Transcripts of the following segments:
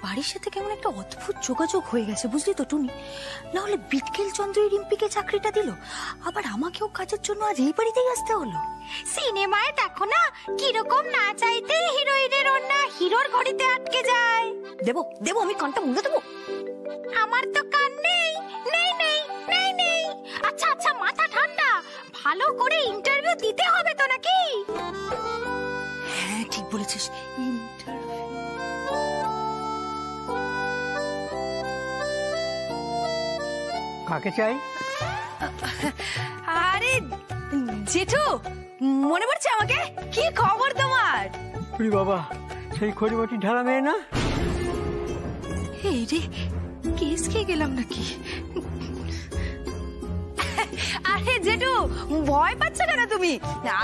বাড়ির সাথে কেমন একটা অদ্ভুত যোগাযোগ হয়ে গেছে, বুঝলি তো টুনি? না হলে বিটকেল চন্দ্রই রিম্পিকে চাকরিটা দিল, আবার আমাকেও কাজের জন্য আজ এই বাড়িতেই আসতে হলো। সিনেমায় দেখো না কিরকম না চাইতে হিরোইনের ওড়না হিরোর ঘড়িতে আটকে যায়। দেবো দেবো, আমি কানটা মুড়ে দেবো। আমার তো কান নেই নেই নেই নেই নেই। আচ্ছা আচ্ছা, মাথা ঠান্ডা, ভালো করে ইন্টারভিউ দিতে হবে তো নাকি? হ্যাঁ ঠিক বলেছিস। কাকে চাই? আরে জেঠু, মনে পড়ছে আমাকে? কি খবর তোমার? বাবা, সেই খড়িমাটি ঢালা মেয়ে না? এই রে, কেস খেয়ে গেলাম নাকি? আরে জেঠু, ভয় পাচ্ছ কেন তুমি?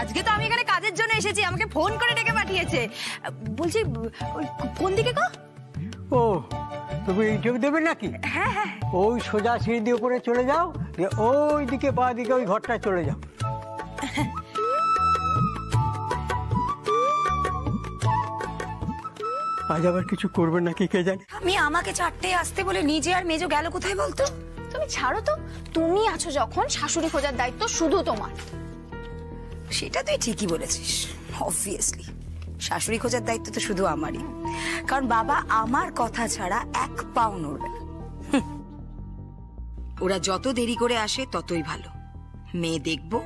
আজকে তো আমি এখানে কাজের জন্য এসেছি, আমাকে ফোন করে ডেকে পাঠিয়েছে। বলছি কোন দিকে গো? ও, তুমি ইন্টারভিউ দেবে নাকি? হ্যাঁ হ্যাঁ। ওই সোজা সিঁড়ি দিয়ে উপরে চলে যাও, ওই দিকে বা দিকে ওই ঘরটায় চলে যাও। আজ আবার কিছু করবে নাকি কে জানে। আমি আমাকে চারটে আসতে বলে নিজে আর মেজো গেল কোথায় বলতো? তুমি ছাড়ো তো, তুমি আছো যখন শাশুড়ি খোঁজার দায়িত্ব শুধু তোমার। সেটা তুই ঠিকই বলেছিস। অবভিয়াসলি শাশুড়ি খোঁজার দায়িত্ব তো শুধু আমারই, কারণ বাবা আমার কথা ছাড়া এক পাও নড়বে না। ওরা যত দেরি করে আসে ততই ভালো। মেয়ে দেখবো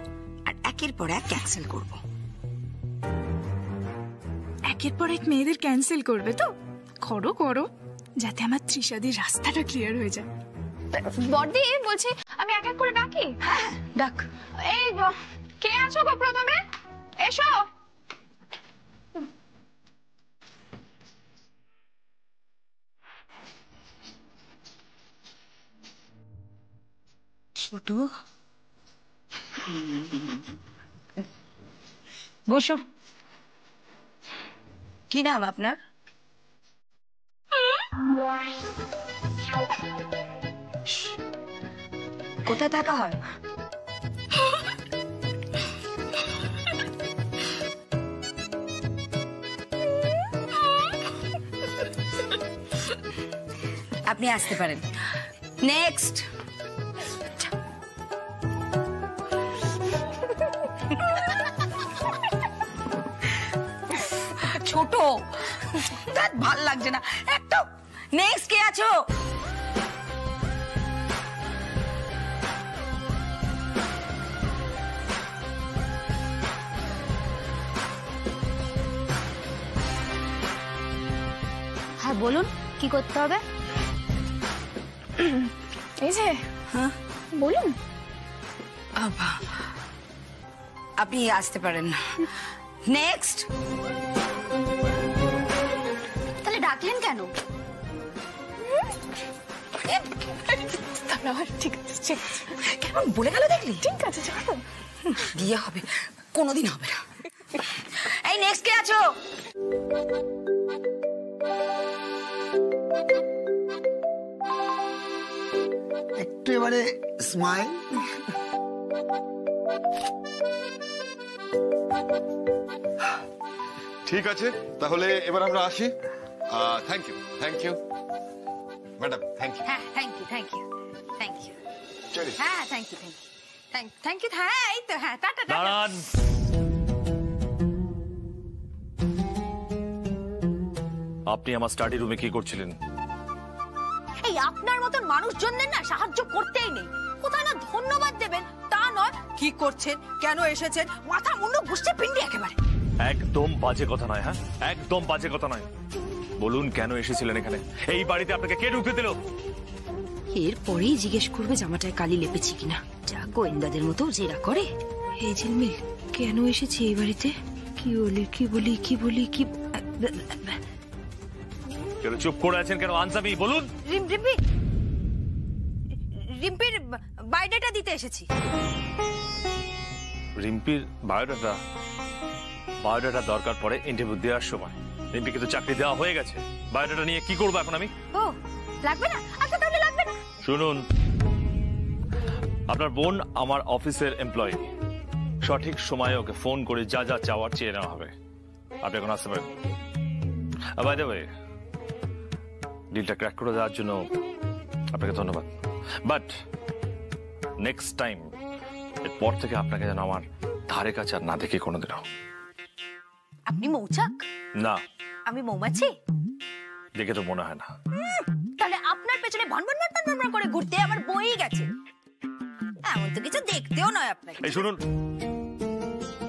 আর একের পর এক ক্যান্সেল করব। একের পর এক মেয়েদের ক্যান্সেল করবে তো? করো করো, যাতে আমার ত্রিশাদির রাস্তাটা ক্লিয়ার হয়ে যায়। বড়দি বলছি, আমি এক এক করে ডাকি? ডাক। এই কে আছো গো প্রথমে? এসো। ছোট, বসো। কি নাম আপনার? কোথায় থাকা হয়? আপনি আসতে পারেন। নেক্সট। ছোট, ভাল লাগছে না একটু। নেক্সট কে আছো? হ্যাঁ বলুন, কি করতে হবে? এই যে, হ্যাঁ বলুন। আপনি আসতে পারেন। নেক্সট। তাহলে ডাকলেন কেন? ঠিক আছে, ঠিক আছে। কেমন বলে গেল দেখলি? ঠিক আছে, চলো। বিয়ে হবে, কোনোদিন হবে না। এই নেক্সট কে আছো? একটু এবারে স্মাইল। ঠিক আছে, তাহলে এবার আমরা আসি। Thank you, thank you madam, thank you. হ্যাঁ thank you, thank you, thank you. চলি। হ্যাঁ thank you, thank you, thank you. হ্যাঁ এই তো, হ্যাঁ টাটা টাটা। দাঁড়ান। আপনি আমার স্টাডি রুমে কি করছিলেন? এই আপনার মতন মানুষজনদের না সাহায্য করতেই নেই। কোথায় না ধন্যবাদ দেবেন তা নয়, কি করছেন, কেন এসেছেন, মাথা মুন্ডু ঘুষছে পিন্ডি একেবারে। একদম বাজে কথা নয়। হ্যাঁ, একদম বাজে কথা নয়। বলুন কেন এসেছিলেন এখানে? এই বাড়িতে আপনাকে কে ঢুকতে দিল? এরপরেই জিজ্ঞেস করবে জামাটায় কালি লেপেছি কিনা। যা গোয়েন্দাদের মতো জেরা করে। এই ঝিলমিল, কেন এসেছি এই বাড়িতে? কি বলি কি বলি কি বলি কি? কেন চুপ করে আছেন কেন? আনসার মি, বলুন। রিম্পির বায়োডাটা দিতে এসেছি। রিম্পির বায়োডাটা? বায়োডাটা দরকার পড়ে ইন্টারভিউ দেওয়ার সময়। রিম্পিকে তো চাকরি দেওয়া হয়ে গেছে, বায়োডাটা নিয়ে কি করবো এখন আমি? ও লাগবে না? আচ্ছা তাহলে লাগবে না। শুনুন, আপনার বোন আমার অফিসের এমপ্লয়ি, সঠিক সময়ে ওকে ফোন করে যা যা চাওয়ার চেয়ে নেওয়া হবে। আপনি এখন আসতে পারেন। বাই দ্য ওয়ে, ডিলটা ক্র্যাক করে দেওয়ার জন্য আপনাকে ধন্যবাদ, বাট নেক্সট টাইম এরপর থেকে আপনাকে যেন আমার ধারে কাছে আর না দেখি কোনোদিনও। আপনি মৌচাক? না, আমি মৌমাছি। দেখে তো মনে হয় না। তাহলে আপনার পেছনে ভনভন ভনভন করে ঘুরতে আমার বই গেছে। এমন তো কিছু দেখতেও নয় আপনাকে। এই শুনুন,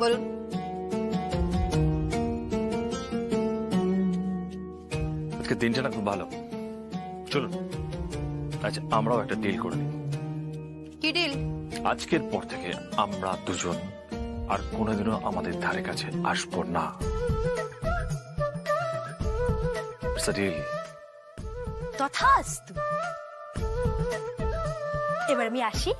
বলুন। আজকে দিনটা না খুব ভালো, চলুন আচ্ছা আমরাও একটা ডিল করে নিই। কি ডিল? আজকের পর থেকে আমরা দুজন আর কোনোদিনও আমাদের ধারে কাছে আসবো না। ডিল। তথাস্তু। এবার আমি আসি।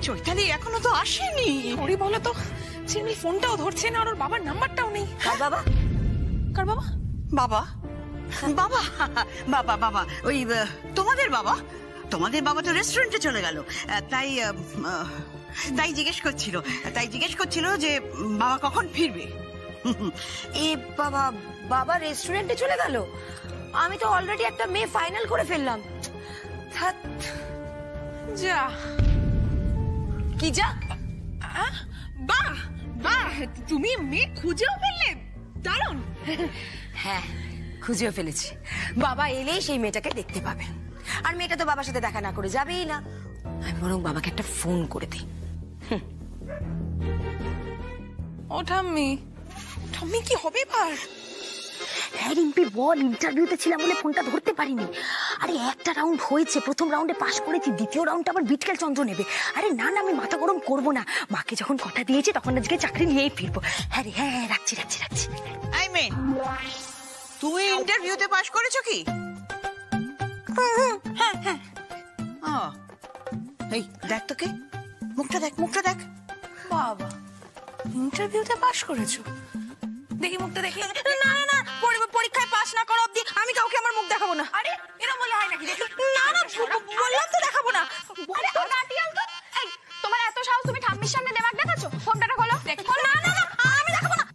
চৈতালি এখনো তো আসেনি। ওরে বলো তো, ঝিলমিল ফোনটাও ধরছে না আর ওর বাবার নাম্বারটাও নেই। কার বাবা? কার বাবা? বাবা বাবা বাবা বাবা ওই তোমাদের বাবা। তোমাদের বাবা তো রেস্টুরেন্টে চলে গেল, তাই জিজ্ঞেস করছিল যে বাবা কখন ফিরবে। এ বাবা, বাবা রেস্টুরেন্টে চলে গেল? আমি তো অলরেডি একটা মেয়ে ফাইনাল করে ফেললাম। যা কি যা? বাহ বাহ, তুমি মেয়ে খুঁজেও ফেললে, দারুণ। হ্যাঁ খুঁজেও ফেলেছি। বাবা এলেই সেই মেয়েটাকে দেখতে পাবে, আর মেয়েটা তো বাবার সাথে দেখা না করে যাবেই না। আমি বরং বাবাকে একটা ফোন করে দিই। ও ঠাম্মি, ঠাম্মি কি হবে এবার? হ্যাঁ রিম্পি বল, ইন্টারভিউতে ছিলাম বলে ফোনটা ধরতে পারিনি। আরে একটা রাউন্ড হয়েছে, প্রথম রাউন্ডে পাস করেছি, দ্বিতীয় রাউন্ডটা আবার বিটকেল চন্দ্র নেবে। আরে না না, আমি মাথা গরম করবো না, মাকে যখন কথা দিয়েছি তখন আজকে চাকরি নিয়েই ফিরবো। হ্যাঁ রে, হ্যাঁ রাখছি। আই মিন, তুমি ইন্টারভিউতে পাস করেছো কি? হ্যাঁ। এই দেখ তো কে, মুখটা দেখ। বাবা, ইন্টারভিউতে পাস করেছো? দেখি মুখটা দেখি। না না, পরীক্ষায় পাস না করা অবধি আমি কাউকে আমার মুখ দেখাবো না। আরে এরকম বলে হয় নাকি? দেখি। না না, বললাম তো দেখাবো না। এই তোমার এত সাহস, তুমি ঠাম্মির সামনে দেমাক দেখাচ্ছো? ফোনটা খোলো। না না না, আমি দেখাবো না।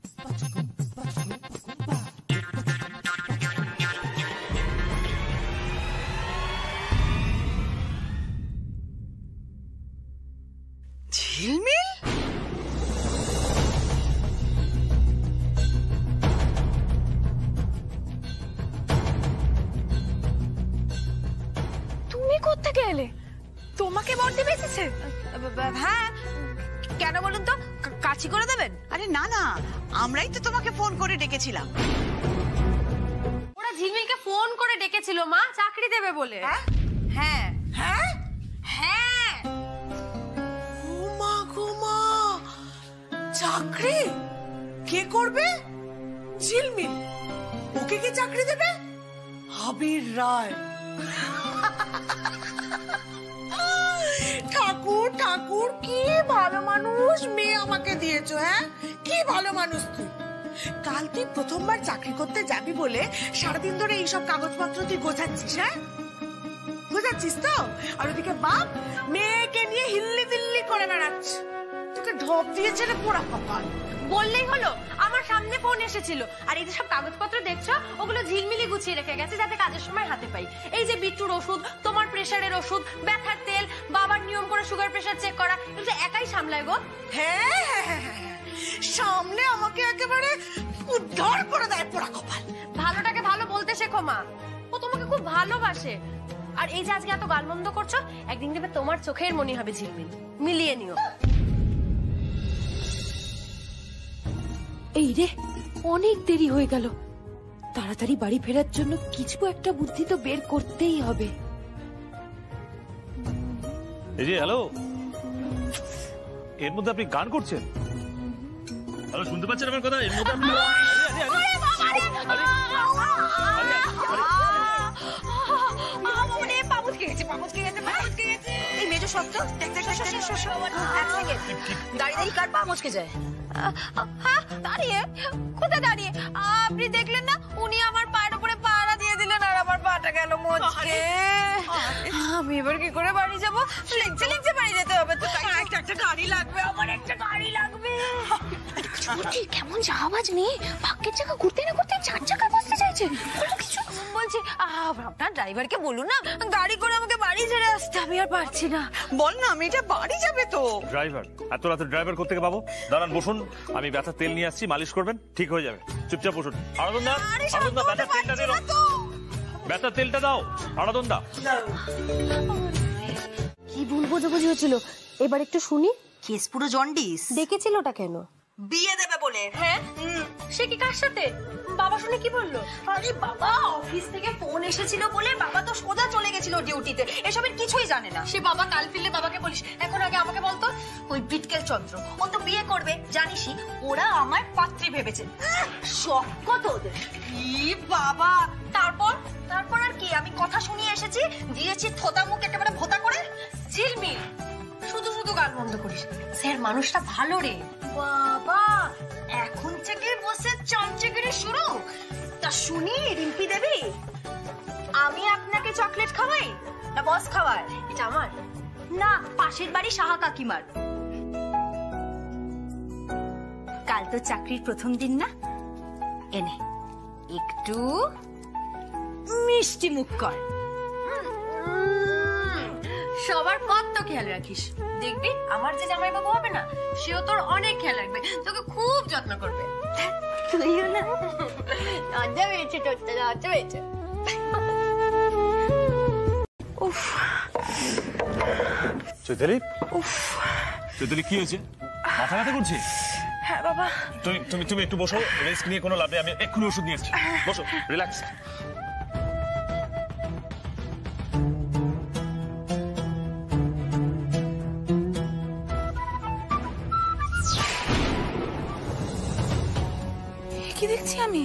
ঝিলমিল তুমি কোত্থেকে এলে? তোমাকে বর্দি বেঁচেছে? হ্যাঁ, কেন বলুন তো? কাছি করে দেবেন? আরে না না, আমরাই তো তোমাকে ফোন করে ডেকেছিলাম। ওরা ঝিলমিলকে ফোন করে ডেকেছিল মা, চাকরি দেবে বলে। হ্যাঁ হ্যাঁ হ্যাঁ। ঘুমা চাকরি কে করবে? ঝিলমিল। ওকে কে চাকরি দেবে? আবির রায়। ঠাকুর কি ভালো মানুষ মেয়ে আমাকে দিয়েছো। হ্যাঁ, কি ভালো মানুষ তুই। কাল তুই প্রথমবার চাকরি করতে যাবি বলে সারাদিন ধরে এইসব কাগজপত্র তুই গোছাচ্ছিস। হ্যাঁ, গোছাচ্ছিস তো? আর ওদিকে বাপ মেয়েকে নিয়ে হিল্লি দিল্লি করে বেড়াচ্ছে। তোকে ঢপ দিয়েছে রে পোড়া কপাল। বললেই হলো, আমার সামনে ফোন এসেছিল, আর এই যে সব কাগজপত্র দেখছো ওগুলো ঝিলমিলি গুছিয়ে রেখে গেছে যাতে কাজের সময় হাতে পাই। এই যে বিট্টুর ওষুধ, তোমার প্রেসারের ওষুধ, ব্যথার তেল, বাবার নিয়ম করে সুগার প্রেসার চেক করা, এগুলো একাই সামলায় গো। হ্যাঁ, সামনে আমাকে একেবারে উদ্ধার করে দেয় পোড়া কপাল। ভালোটাকে ভালো বলতে শেখো মা, ও তোমাকে খুব ভালোবাসে। আর এই যে আজকে এত গালমন্দ করছো, একদিন দেখবে তোমার চোখের মনি হবে ঝিলমিল, মিলিয়ে নিও। এই রে, অনেক দেরি হয়ে গেল। তাড়াতাড়ি বাড়ি ফেরার জন্য কিছু একটা বুদ্ধি তো বের করতেই হবে। এই যে হ্যালো, এর মধ্যে আপনি গান করছেন? হ্যালো, শুনতে পাচ্ছেন আমার কথা? এর মধ্যে আপনি দাঁড়িয়ে কোথায় দাঁড়িয়ে? আপনি দেখলেন না উনি আমার পায়ের উপরে পাড়া দিয়ে দিলেন আর আমার পাটা গেল মচকে। আমি এবার কি করে বাড়ি যাবো? লিখতে লিখতে বাড়ি যেতে হবে তো। একটা গাড়ি লাগবে, আমার একটা গাড়ি লাগবে। ছোটি কেমন আওয়াজ নেই, ভাগ্যের চাকা ঘুরতে না ঘুরতে 4 চাকা বসতে চাইছে। কিছু বলছি, আপনার ড্রাইভারকে বলুন না গাড়ি করে আমাকে বাড়ি ছেড়ে আসতে। আমি আর পারছি না। বল না, মেয়েটা বাড়ি যাবে তো। ড্রাইভার? এত রাতে ড্রাইভার কোত্থেকে পাবো? দাঁড়ান, বসুন, আমি ব্যথার তেল নিয়ে আসছি, মালিশ করবেন, ঠিক হয়ে যাবে। চুপচাপ বসুন। আরাধনদা, আরাধনদা, ব্যথার তেলটা দিন, ব্যথার তেলটা দাও। আরাধনদা, কি ভুল বোঝাবুঝি হয়েছিল এবার একটু শুনি। কেস পুরো জন্ডিস। ডেকেছিল ওটা কেন? বিয়ে দেবে বলে। হ্যাঁ, সে কি কার সাথে? বাবা শুনে কি বললো? আরে বাবা, অফিস থেকে ফোন এসেছিল বলে বাবা তো সোজা চলে গেছিল ডিউটিতে, এসবের কিছুই জানে না। সে বাবা কাল ফিরলে বাবাকে বলিস। এখন আগে আমাকে বলতো, ওই বিটকেল চন্দ্র ও তো বিয়ে করবে জানিসই, ওরা আমার পাত্রী ভেবেছে। শখ কত ওদের। কি বাবা, তারপর তারপর আর কি? আমি কথা শুনিয়ে এসেছি, দিয়েছি থোতা মুখ একেবারে ভোতা করে। ঝিলমিল, শুধু শুধু গান বন্ধ করিস। স্যার মানুষটা ভালো রে বাবা। এখন থেকে বসে চামচেগিরি শুরু। তা শুনি রিম্পি দেবী, আমি আপনাকে চকলেট খাওয়াই না বস খাওয়ায়? এটা আমার না, পাশের বাড়ি সাহা কাকিমার। কাল তো চাকরির প্রথম দিন না, এনে একটু মিষ্টি মুখ কর। সবার কত খেয়াল রাখিস, দেখবি আমার যে জামাইবাবু হবে না, সেও তোর অনেক খেয়াল রাখবে, তোকে খুব যত্ন করবে। তুইও না, লজ্জা পেয়েছে, তোর তো লজ্জা পেয়েছে। উফ চৈতালি, চৈতালি কি হয়েছে? মাথা ব্যথা করছে? হ্যাঁ বাবা। তুমি একটু বসো, রেস্ট নিয়ে কোনো লাভ নেই, আমি এক্ষুনি ওষুধ নিয়ে এসেছি। বসো, রিল্যাক্স। কি দেখছি আমি?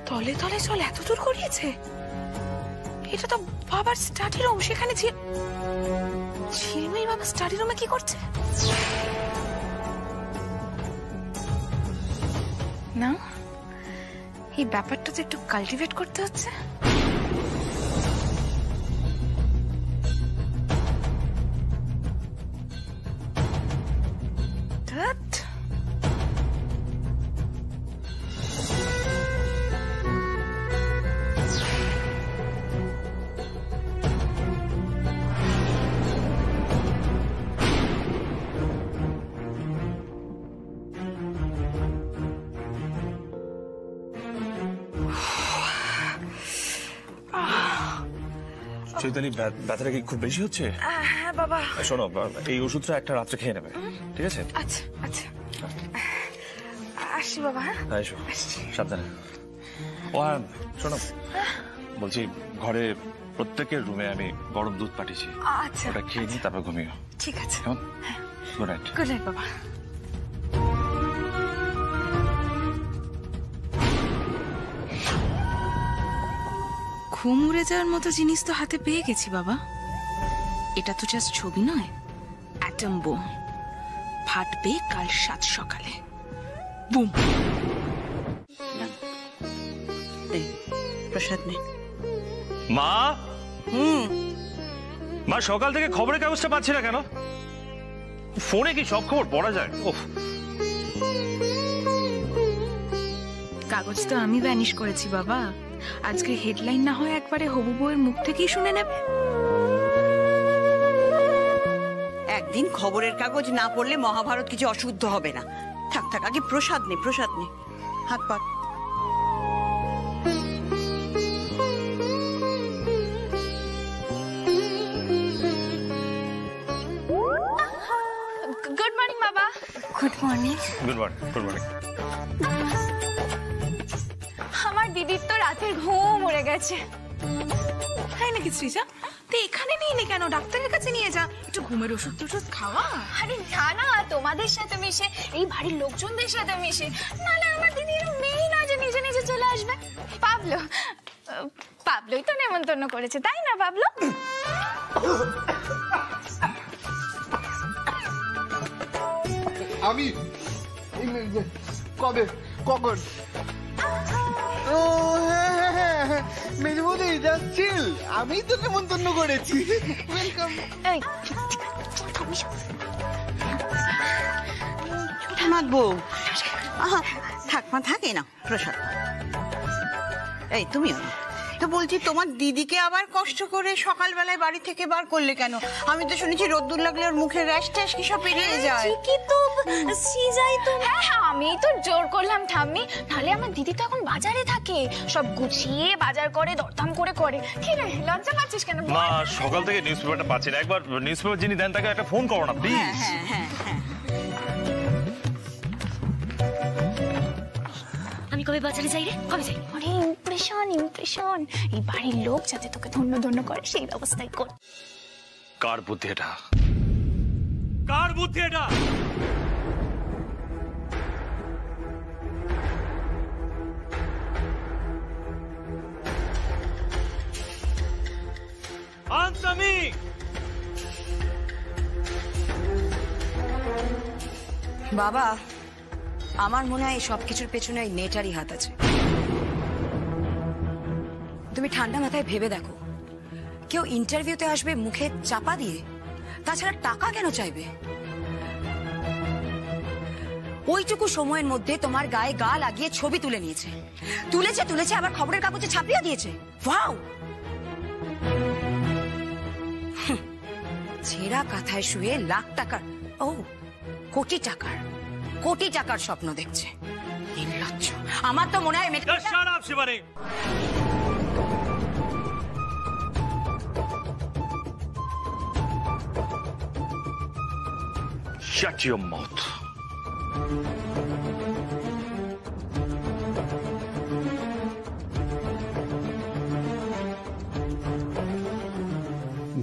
তলে তলে চল এত দূর করিয়েছে। এটা তো বাবার স্টাডি রুম, সেখানে ঝিলমিল বাবা স্টাডি রুমে কি করছে? না, এই ব্যাপারটা তো একটু কাল্টিভেট করতে হচ্ছে। চৈতালি, ব্যথাটা কি খুব বেশি হচ্ছে? হ্যাঁ বাবা। শোনো, এই ওষুধটা একটা রাত্রে খেয়ে নেবে, ঠিক আছে? আচ্ছা আচ্ছা, আসি বাবা। এসো, সাবধানে। ও হ্যাঁ, শোনো, বলছি ঘরে প্রত্যেকের রুমে আমি গরম দুধ পাঠিয়েছি, আচ্ছা ওটা খেয়ে নিই, তারপর ঘুমিও। ঠিক আছে। কেমন? Good night. গুড নাইট বাবা। ঘুম উড়ে যাওয়ার মতো জিনিস তো হাতে পেয়ে গেছি বাবা। এটা তো জাস্ট ছবি নয়, অ্যাটম বোম। ফাটবে কাল 7 সকালে। বুম। প্রসাদ নে। মা, মা, সকাল থেকে খবরের কাগজটা পাচ্ছি না কেন? ফোনে কি সব খবর পড়া যায়? ওহ, কাগজ তো আমি ভ্যানিশ করেছি বাবা। আজকে হেডলাইন না হয় একবারে হবু বউয়ের মুখ থেকেই শুনে নেবে। একদিন খবরের কাগজ না পড়লে মহাভারত কিছু অশুদ্ধ হবে না। থাক থাক, আগে প্রসাদ নে, প্রসাদ নে, হাত পাত। গুড মর্নিং বাবা। Good morning. Good morning, good morning. দিদির তো রাতের ঘুম উড়ে গেছে। তাই নাকি শ্রীজা? তুই এখানে নিয়ে নে কেন? ডাক্তারের কাছে নিয়ে যা, একটু ঘুমের ওষুধ টষুধ খাওয়া। আরে না না, তোমাদের সাথে মিশে, এই বাড়ির লোকজনদের সাথে মিশে, নাহলে আমার দিদি এরকম মেয়েই না যে নিজে নিজে চলে আসবে। পাবলোই তো নেমন্তন্ন করেছে, তাই না পাবলো? আমি কবে কখন ও মেজে বৌদি যাচ্ছিল, আমি তো নেমন্তন্ন করেছি। ওয়েলকাম। মাখবো থাক মা, থাকে না প্রসাদ। এই তুমিও না তো, বলছি তোমার দিদিকে আবার কষ্ট করে সকালবেলায় বাড়ি থেকে বার করলে কেন? আমি তো শুনেছি রোদ্দুর লাগলে ওর মুখে র্যাশ ট্যাশ কি সব বেরিয়ে যায়। ঠিকই তো, সিজাই তো। হ্যাঁ, আমি তো জোর করলাম ঠাম্মি, নাহলে আমার দিদি তো এখন বাজারে থাকে, সব গুছিয়ে বাজার করে, দরদাম করে করে। কি রে, লজ্জা পাচ্ছিস কেন? না, সকাল থেকে নিউজ পেপারটা পাচ্ছি না। একবার নিউজ পেপার যিনি দেন তাকে একটা ফোন করো না প্লিজ। হ্যাঁ হ্যাঁ হ্যাঁ। আমি কবে বাজারে যাই রে? কবে যাই? আরে ইমপ্রেশন, এই বাড়ির লোক যাতে তোকে ধন্য ধন্য করে সেই ব্যবস্থাই কর। কার বুদ্ধি এটা? কার বুদ্ধি এটা? আনসামি! বাবা, আমার মনে হয় সবকিছুর পেছনে ওই মেয়েটারই হাত আছে। তুমি ঠান্ডা মাথায় ভেবে দেখো, কেউ ইন্টারভিউতে আসবে মুখে চাপা দিয়ে, তাছাড়া টাকা কেন চাইবে? ওইটুকু সময়ের মধ্যে তোমার গায়ে গা লাগিয়ে ছবি তুলে নিয়েছে, তুলেছে আবার খবরের কাগজে ছাপিয়ে দিয়েছে। ওয়াও! ছেঁড়া কাঁথায় শুয়ে লাখ টাকার, ও কোটি টাকার স্বপ্ন দেখছে। নির্লজ্জ! আমার তো মনে হয় Shut your mouth.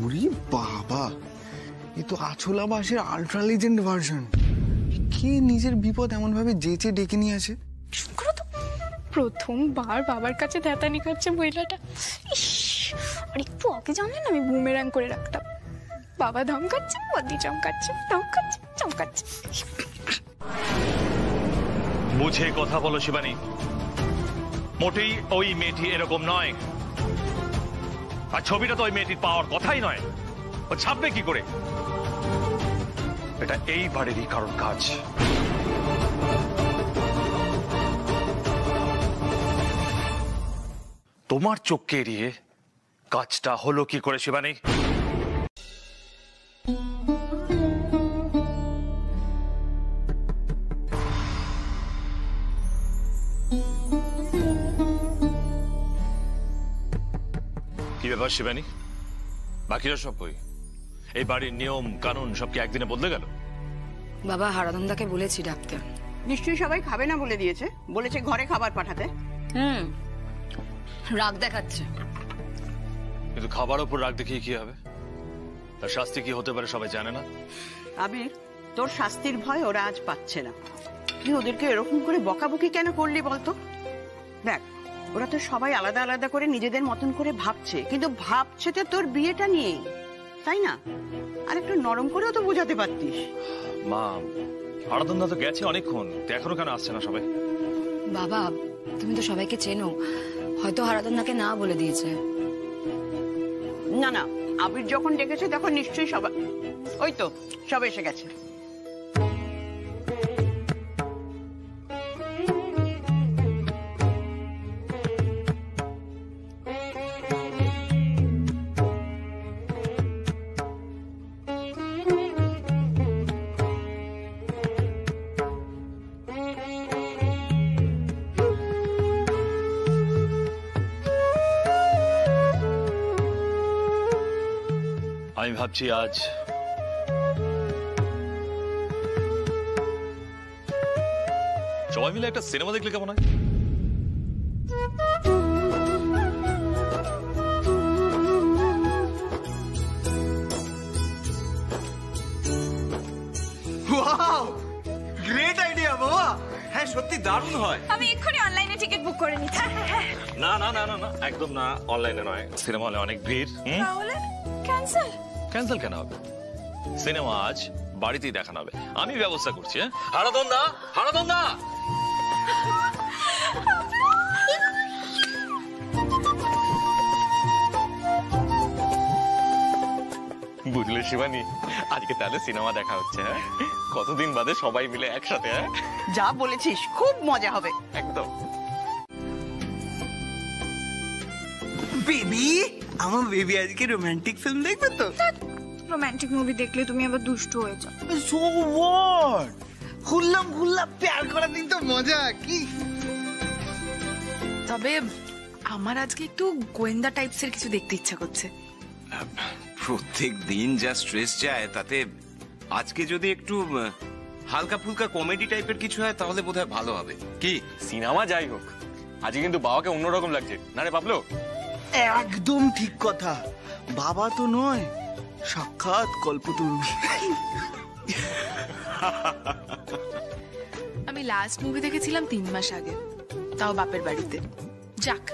উরি বাবা, এ তো আছলা বাসের আল্ট্রা লিজেন্ড ভার্সন। কে নিজের বিপদ এমন ভাবে যেচে ডেকে নিয়ে আসে? প্রথমবার বাবার কাছে ধ্যাতানি খাচ্ছে মহিলাটা। ইস, আর একটু আগে জানলেন আমি বুমেরাং করে রাখতাম। বাবা ধমকাচ্ছে, বদি চমকাচ্ছে, চমকাচ্ছে। বুঝে কথা বলো শিবানী, মোটেই ওই মেয়েটি এরকম নয়। আর ছবিটা তো ওই মেয়েটির পাওয়ার কথাই নয়। ও ছাপবে কি করে? এটা এই বাড়িরই কারণ কাজ। তোমার চোখকে এড়িয়ে কাজটা হলো কি করে শিবানী? কি ব্যাপার শিবানী? বাকিরা সব কই? এই বাড়ির নিয়ম কানুন সব কি একদিনে বদলে গেল? বাবা, হারাধনদাকে বলেছি ডাকতে। নিশ্চয়ই সবাই খাবে না বলে দিয়েছে, বলেছে ঘরে খাবার পাঠাতে। রাগ দেখাচ্ছে। কিন্তু খাবার উপর রাগ দেখিয়ে কি হবে? তার শাস্তি কি হতে পারে সবাই জানে না। আবির, তোর শাস্তির ভয় ওরা আজ পাচ্ছে না। তুই ওদেরকে এরকম করে বকাবকি কেন করলি বলতো? দেখ, ওরা তো সবাই আলাদা আলাদা করে নিজেদের মতন করে ভাবছে, কিন্তু ভাবছে তো তোর বিয়েটা নিয়েই, তাই না? আর একটু নরম করেও তো বোঝাতে পারতিস। মা, হারাধনদা তো গেছে অনেকক্ষণ, এখনো কেন আসছে না সবাই? বাবা, তুমি তো সবাইকে চেনো, হয়তো হারাধনদাকে না বলে দিয়েছে। না না, আবির যখন ডেকেছে তখন নিশ্চয়ই সবাই, ওই তো সব এসে গেছে। আমি ভাবছি আজ সবাই মিলে একটা সিনেমা দেখলে কেমন হয়? দারুণ হয়। আমি এক্ষুনি অনলাইনে টিকিট বুক করে নিচ্ছি। না না না না না, একদম না, অনলাইনে নয়, সিনেমা হলে অনেক ভিড়। তাহলে ক্যান্সেল? ক্যান্সেল কেন হবে? সিনেমা আজ বাড়িতেই দেখানো হবে, আমি ব্যবস্থা করছি। হারাধন দা, হারাধন দা, বুঝলে শিবানী, আজকে তাহলে সিনেমা দেখা হচ্ছে। হ্যাঁ, কতদিন বাদে সবাই মিলে একসাথে। হ্যাঁ, যা বলেছিস, খুব মজা হবে। একদম। বেবি, আমার বেবি আজকে রোমান্টিক ফিল্ম দেখবে তো? রোমান্টিক মুভি দেখলে তুমি আবার দুষ্ট হয়ে যাও। সো হোয়াট, হুল্লাম হুল্লা প্যার করার দিন তো মজা কি। তবে আমার আজকে একটু গোয়েন্দা টাইপসের কিছু দেখতে ইচ্ছা করছে। প্রত্যেক দিন যা স্ট্রেস যায়, তাতে আজকে যদি একটু হালকা ফুলকা কমেডি টাইপের কিছু হয় তাহলে বোধহয় ভালো হবে। কি সিনেমা যাই হোক, আজকে কিন্তু বাবাকে অন্যরকম লাগছে না রে পাবলো? একদম ঠিক কথা, বাবা তো নয়, সাক্ষাৎ কল্পতরু। আমি লাস্ট মুভি দেখেছিলাম 3 মাস আগে, তাও বাপের বাড়িতে। যাক,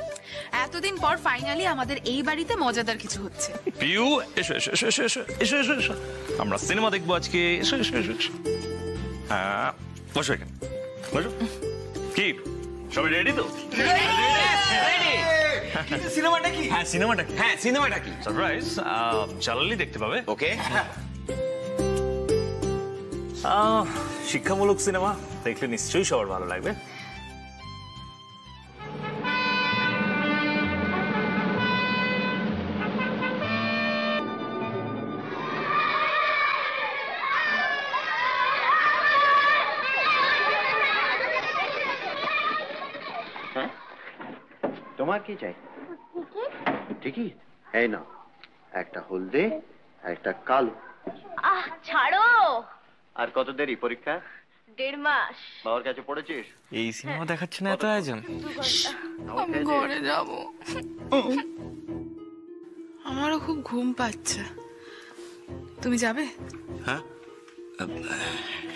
এতদিন পর ফাইনালি আমাদের এই বাড়িতে মজাদার কিছু হচ্ছে। পিউ, এসো এসো এসো এসো এসো এসো এসো এসো, আমরা সিনেমা দেখবো আজকে। এসো এসো এসো এসো। হ্যাঁ, বসো এখানে, বসো। কি সবাই রেডি তো? সিনেমাটা কি? হ্যাঁ, সিনেমাটা কি? হ্যাঁ, সিনেমাটা কি? সারপ্রাইজ, জালালি দেখতে পাবে। ওকে, শিক্ষামূলক সিনেমা, দেখলে নিশ্চয়ই সবার ভালো লাগবে। তোমার কি চাই? টিকিট? এই না, একটা হলদে, একটা কালো। ছাড়ো। আর কত দেরি পরীক্ষা? 1.5 মাস। বাবার কাছে পড়েছিস? এই সিনেমা দেখাচ্ছে না এত আয়োজন। আমি ঘরে যাব। আমারও খুব ঘুম পাচ্ছে। তুমি যাবে? হ্যাঁ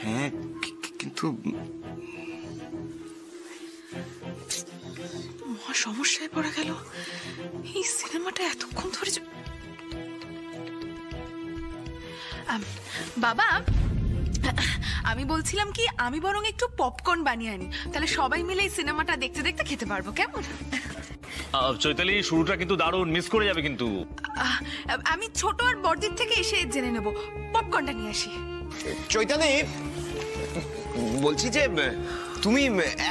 হ্যাঁ, কিন্তু মহা সমস্যায় পড়ে গেল। এই সিনেমাটা এতক্ষণ ধরে বাবা, আমি বলছিলাম কি, আমি বরং একটু পপকর্ন বানিয়ে আনি, তাহলে সবাই মিলে এই সিনেমাটা দেখতে দেখতে খেতে পারবো, কেমন? চৈতালি, শুরুটা কিন্তু দারুণ, মিস করে যাবে কিন্তু। আমি ছোট আর বড়দির থেকে এসে জেনে নেব। পপকর্নটা নিয়ে আসি। চৈতালি, বলছি যে তুমি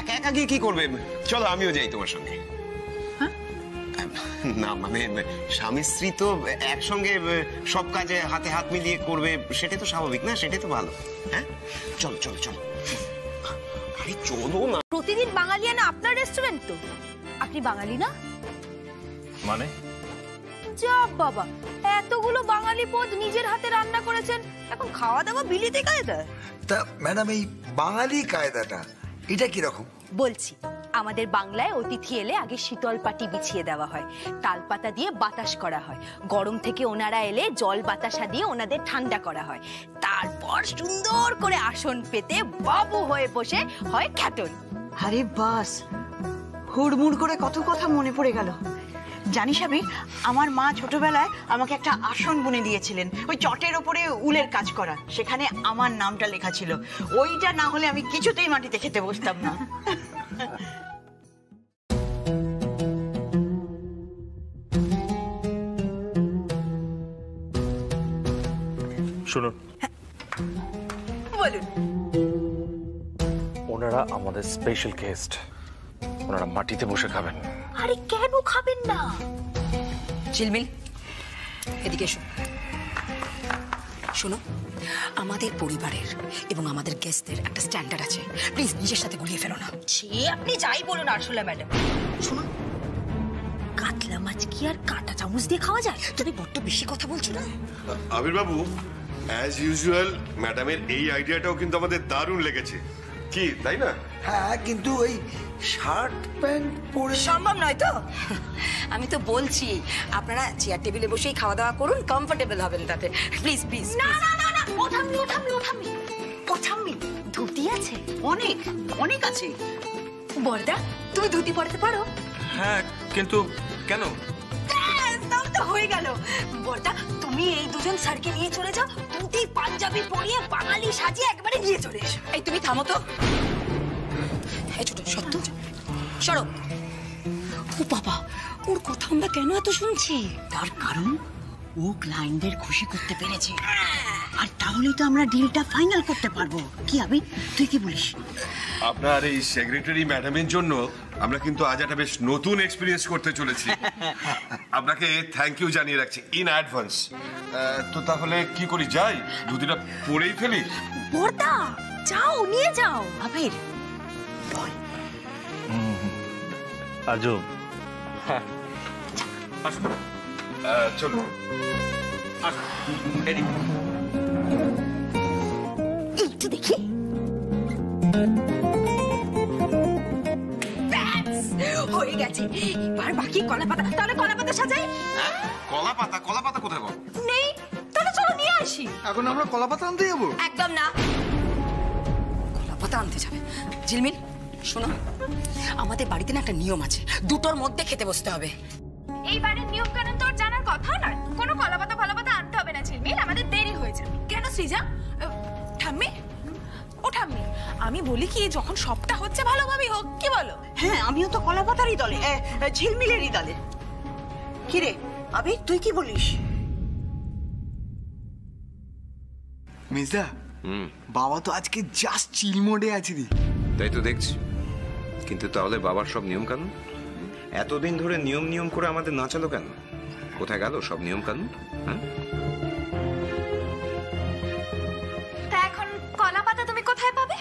একা একা গিয়ে কি করবে? চলো আমিও যাই তোমার সঙ্গে। না মানে, স্বামী স্ত্রী তো একসঙ্গে সব কাজে হাতে হাত মিলিয়ে করবে, সেটাই তো স্বাভাবিক না? সেটাই তো ভালো। হ্যাঁ, চলো চলো চলো। আরে চলো না। প্রতিদিন বাঙালিয়ানা আপনার রেস্টুরেন্ট তো? আপনি বাঙালি না? মানে? যা বাবা, এতগুলো বাঙালি পদ নিজের হাতে রান্না করেছেন, এখন খাওয়া দাওয়া বিলিতি কায়দা? তা ম্যাডাম, এই বাঙালি কায়দাটা এটা কিরকম? বলছি, আমাদের বাংলায় অতিথি এলে আগে শীতল পাটি বিছিয়ে দেওয়া হয়, তালপাতা দিয়ে বাতাস করা হয়, গরম থেকে ওনারা এলে জল বাতাসা দিয়ে ওনাদের ঠান্ডা করা হয়, তারপর সুন্দর করে আসন পেতে বাবু হয়ে বসে হয় খ্যাটন। আরে বাস, হুড়মুড় করে কত কথা মনে পড়ে গেল। জানিস আবির, আমার মা ছোটবেলায় আমাকে একটা আসন বুনে দিয়েছিলেন, ওই চটের ওপরে উলের কাজ করা, সেখানে আমার নামটা লেখা ছিল। ওইটা না হলে আমি কিছুতেই মাটিতে খেতে বসতাম না। শুনুন, বলুন। ওনারা আমাদের স্পেশাল গেস্ট, ওনারা মাটিতে বসে খাবেন। আরে কেন খাবেন না? ঝিলমিল, এদিকে এসো। শোনো, আমাদের পরিবারের এবং আমাদের গেস্টদের একটা স্ট্যান্ডার্ড আছে, প্লিজ নিজের সাথে গুলিয়ে ফেলো না। সে আপনি যাই বলুন আরশোলা ম্যাডাম। শোনো, কাতলা মাছ কি আর কাঁটা চামচ দিয়ে খাওয়া যায়? তুমি বড্ড বেশি কথা বলছো না। আবির বাবু, অ্যাজ ইউজুয়াল ম্যাডামের এই আইডিয়াটাও কিন্তু আমাদের দারুণ লেগেছে, কি তাই না? হ্যাঁ, কিন্তু ওই শার্ট প্যান্ট পরে সম্ভব নয় তো। আমি তো বলছি, আপনারা চেয়ার টেবিলে বসেই খাওয়া দাওয়া করুন, কমফোর্টেবল হবেন তাতে। Please please. না না না না, ওঠামনি ওঠামনি ওঠামনি। পছাম্মি ধুতি আছে? অনেক অনেক আছে। বর্দা তুমি ধুতি পরতে পারো? হ্যাঁ, কিন্তু কেন? তাহলে তো হয়ে গেল। বর্দা তুমি এই দুজন স্যারকে নিয়ে চলে যাও, ধুতি পাঞ্জাবি পরিয়ে বাঙালি সাজিয়ে একবারে নিয়ে চলে এসো। এই তুমি থামো তো। এই ছোট সত্য সরো। ও বাবা, ওর কথা আমরা কেন এত শুনছি? তার কারণ ও ক্লায়েন্টদের খুশি করতে পেরেছে, আর তাহলেই তো আমরা ডিলটা ফাইনাল করতে পারবো। কি আবি, তুই কি বলিস? আপনার এই সেক্রেটারি ম্যাডামের জন্য আমরা কিন্তু আজ একটা বেশ নতুন এক্সপিরিয়েন্স করতে চলেছি। আপনাকে থ্যাংক ইউ জানিয়ে রাখছি ইন অ্যাডভান্স। তো তাহলে কি করি, যাই দুদিনটা পরেই ফেলি? বর্দা যাও, নিয়ে যাও। আবির আজও হ্যাঁ, আসুন। চলুন। একটু দেখি। হয়ে গেছে, এবার বাকি কলা পাতা। তাহলে কলা পাতা সাজাই। কলা পাতা? কলা পাতা কোথায় পাবো? নেই? তাহলে চলো নিয়ে আসি। এখন আমরা কলা পাতা আনতে যাবো? একদম না। কলা পাতা আনতে যাবে? ঝিলমিল শোনো, আমাদের বাড়িতে না একটা নিয়ম আছে, দুটোর মধ্যে খেতে বসতে হবে। এই বাড়ির নিয়ম কানুন তোর জানার কথা নয়। কোনো কলাপাতা ফলাপাতা আনতে হবে না ঝিলমিল, আমাদের দেরি হয়ে যাবে। কেন সৃজা? ঠাম্মি, ও ঠাম্মি, আমি বলি কি, যখন সবটা হচ্ছে ভালোভাবেই হোক, কি বলো? হ্যাঁ, আমিও তো কলাপাতারই দলে, ঝিলমিলেরই দলে। কি রে আবি, তুই কি বলিস? মেজদা, বাবা তো আজকে জাস্ট চিল মোডে আছে রে। তাই তো দেখছি। কিন্তু তাহলে বাবার সব নিয়ম কানুন এতদিন ধরে নিয়ম নিয়ম করে আমাদের নাচালো কেন? কোথায় গেল সব নিয়ম কানুন? হ্যাঁ, তা এখন কলাপাতা তুমি কোথায় পাবে?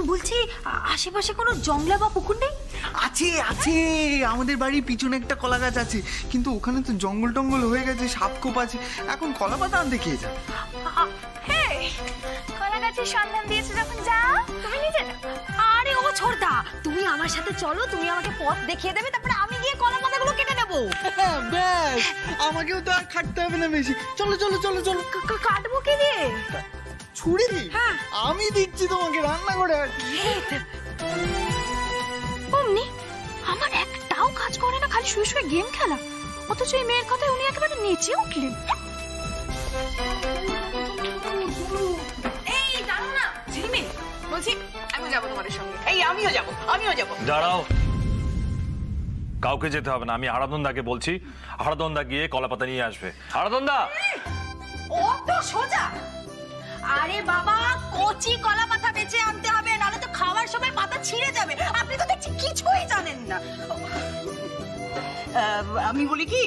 বলছি আশেপাশে কোনো জংলা বা পুকুর নেই? আছে আছে, আমাদের বাড়ির পিছনে একটা কলা গাছ আছে, কিন্তু ওখানে তো জঙ্গল টঙ্গল হয়ে গেছে, সাপখোপ আছে। এখন কলা পাতা আনতে খেয়ে যা। হ্যাঁ, কলা গাছের সন্ধান দিয়েছে যখন, যাও তুমি নিজে যাও। আরে ও ছোড়দা, তুমি আমার সাথে চলো, তুমি আমাকে পথ দেখিয়ে দেবে, তারপরে আমি গিয়ে কলা পাতাগুলো কেটে নেবো। ব্যাস, আমাকেও তো আর খাটতে হবে না বেশি। চলো চলো চলো চলো। কাটবো কি দিয়ে? ছুরি দি? আমি দিচ্ছি তোমাকে, রান্না করে। অমনি আমার একটাও কাজ করে না, খালি শুয়ে শুয়ে গেম খেলা। অথচ এই মেয়ের কথায় উনি একেবারে নেচে উঠলেন। এই দাঁড়াও না ঝিলমিল, বলছি আমি যাবো তোমাদের সঙ্গে। এই আমিও যাবো, আমিও যাবো। দাঁড়াও, কাউকে যেতে হবে না, আমি হারাদনদাকে বলছি, হারাদনদা গিয়ে কলা পাতা নিয়ে আসবে। হারাদনদা! ও তো সোজা। আরে বাবা, কচি কলা পাতা বেঁচে আনতে হবে, নাহলে তো খাওয়ার সময় পাতা ছিঁড়ে যাবে। আপনি তো দেখছি কিছুই জানেন না। আমি বলি কি,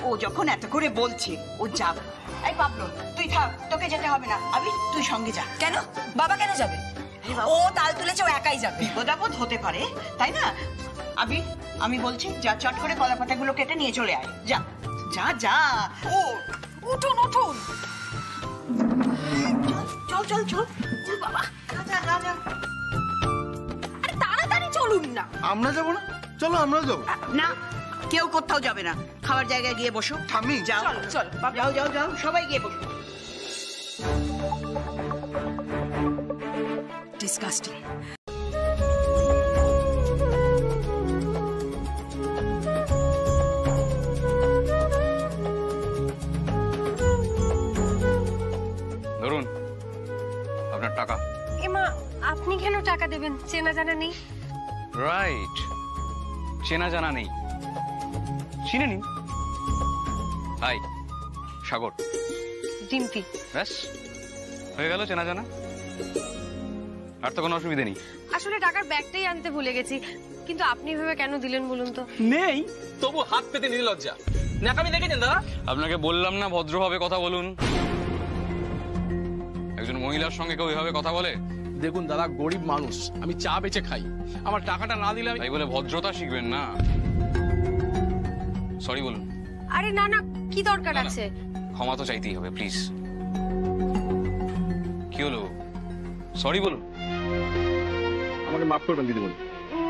ও যখন এত করে বলছে, ও যাবে। এই পাবলো, তুই থাক, তোকে যেতে হবে না। আবি তুই সঙ্গে যা। কেন? বাবা কেন যাবে? ও তাল তুলেছে, ও একাই যাবে। বিপদ হতে পারে, তাই না? আবি আমি বলছি, যা চট করে কলাপাতাগুলো কেটে নিয়ে চলে আয়। যা যা যা। ও উঠুন উঠুন, চল চল চল চল বাবা, যা যা যা। আরে তাড়াতাড়ি চলুন না। আমরা যাবো না? চলো আমরাও যাবো। না, কেউ কোথাও যাবে না, খাবার জায়গায় গিয়ে বসো। থামি যাও চল, যাও যাও যাও, সবাই গিয়ে বসো। ডিসকাস্টিং। ধরুন আপনার টাকা। এমা, আপনি কেন টাকা দেবেন? চেনা জানা নেই। রাইট, চেনা জানা নেই, চিনে নিন। হাই, সাগর। ডিম্পি। ব্যাস হয়ে গেল চেনা জানা, আর তো কোনো অসুবিধা নেই। আসলে টাকার ব্যাগটাই আনতে ভুলে গেছি, কিন্তু আপনি ভেবে কেন দিলেন বলুন তো? নেই তবু হাত পেতে নিয়ে লজ্জা। নাকামি দেখেছেন দাদা? আপনাকে বললাম না ভদ্রভাবে কথা বলুন। একজন মহিলার সঙ্গে কেউ এভাবে কথা বলে? দেখুন দাদা, গরিব মানুষ, আমি চা বেচে খাই, আমার টাকাটা না দিলে তাই বলে ভদ্রতা শিখবেন না। সরি বলুন। আরে না না, কি দরকার আছে? ক্ষমা তো চাইতেই হবে, প্লিজ। কি হলো? সরি বলুন। আমাকে মাফ করবেন দিদিমণি।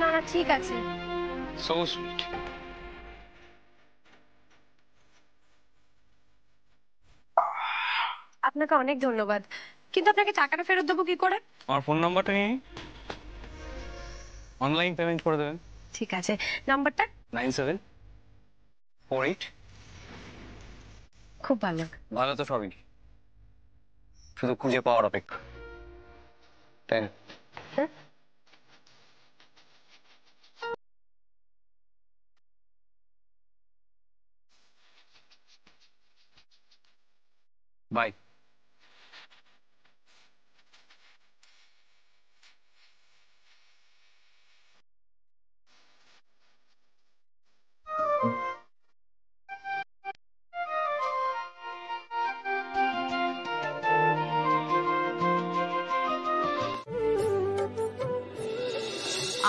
না না, ঠিক আছে। So sweet. আপনাকে অনেক ধন্যবাদ। কিন্তু আপনাকে টাকাটা ফেরত দেবো কি করে? আমার ফোন নাম্বারটা নিয়ে অনলাইন পেমেন্ট করে দেবেন। ঠিক আছে, নাম্বারটা 9748। খুব ভালো। ভালো তো সবই, শুধু খুঁজে পাওয়ার অপেক্ষা। 10 বাই।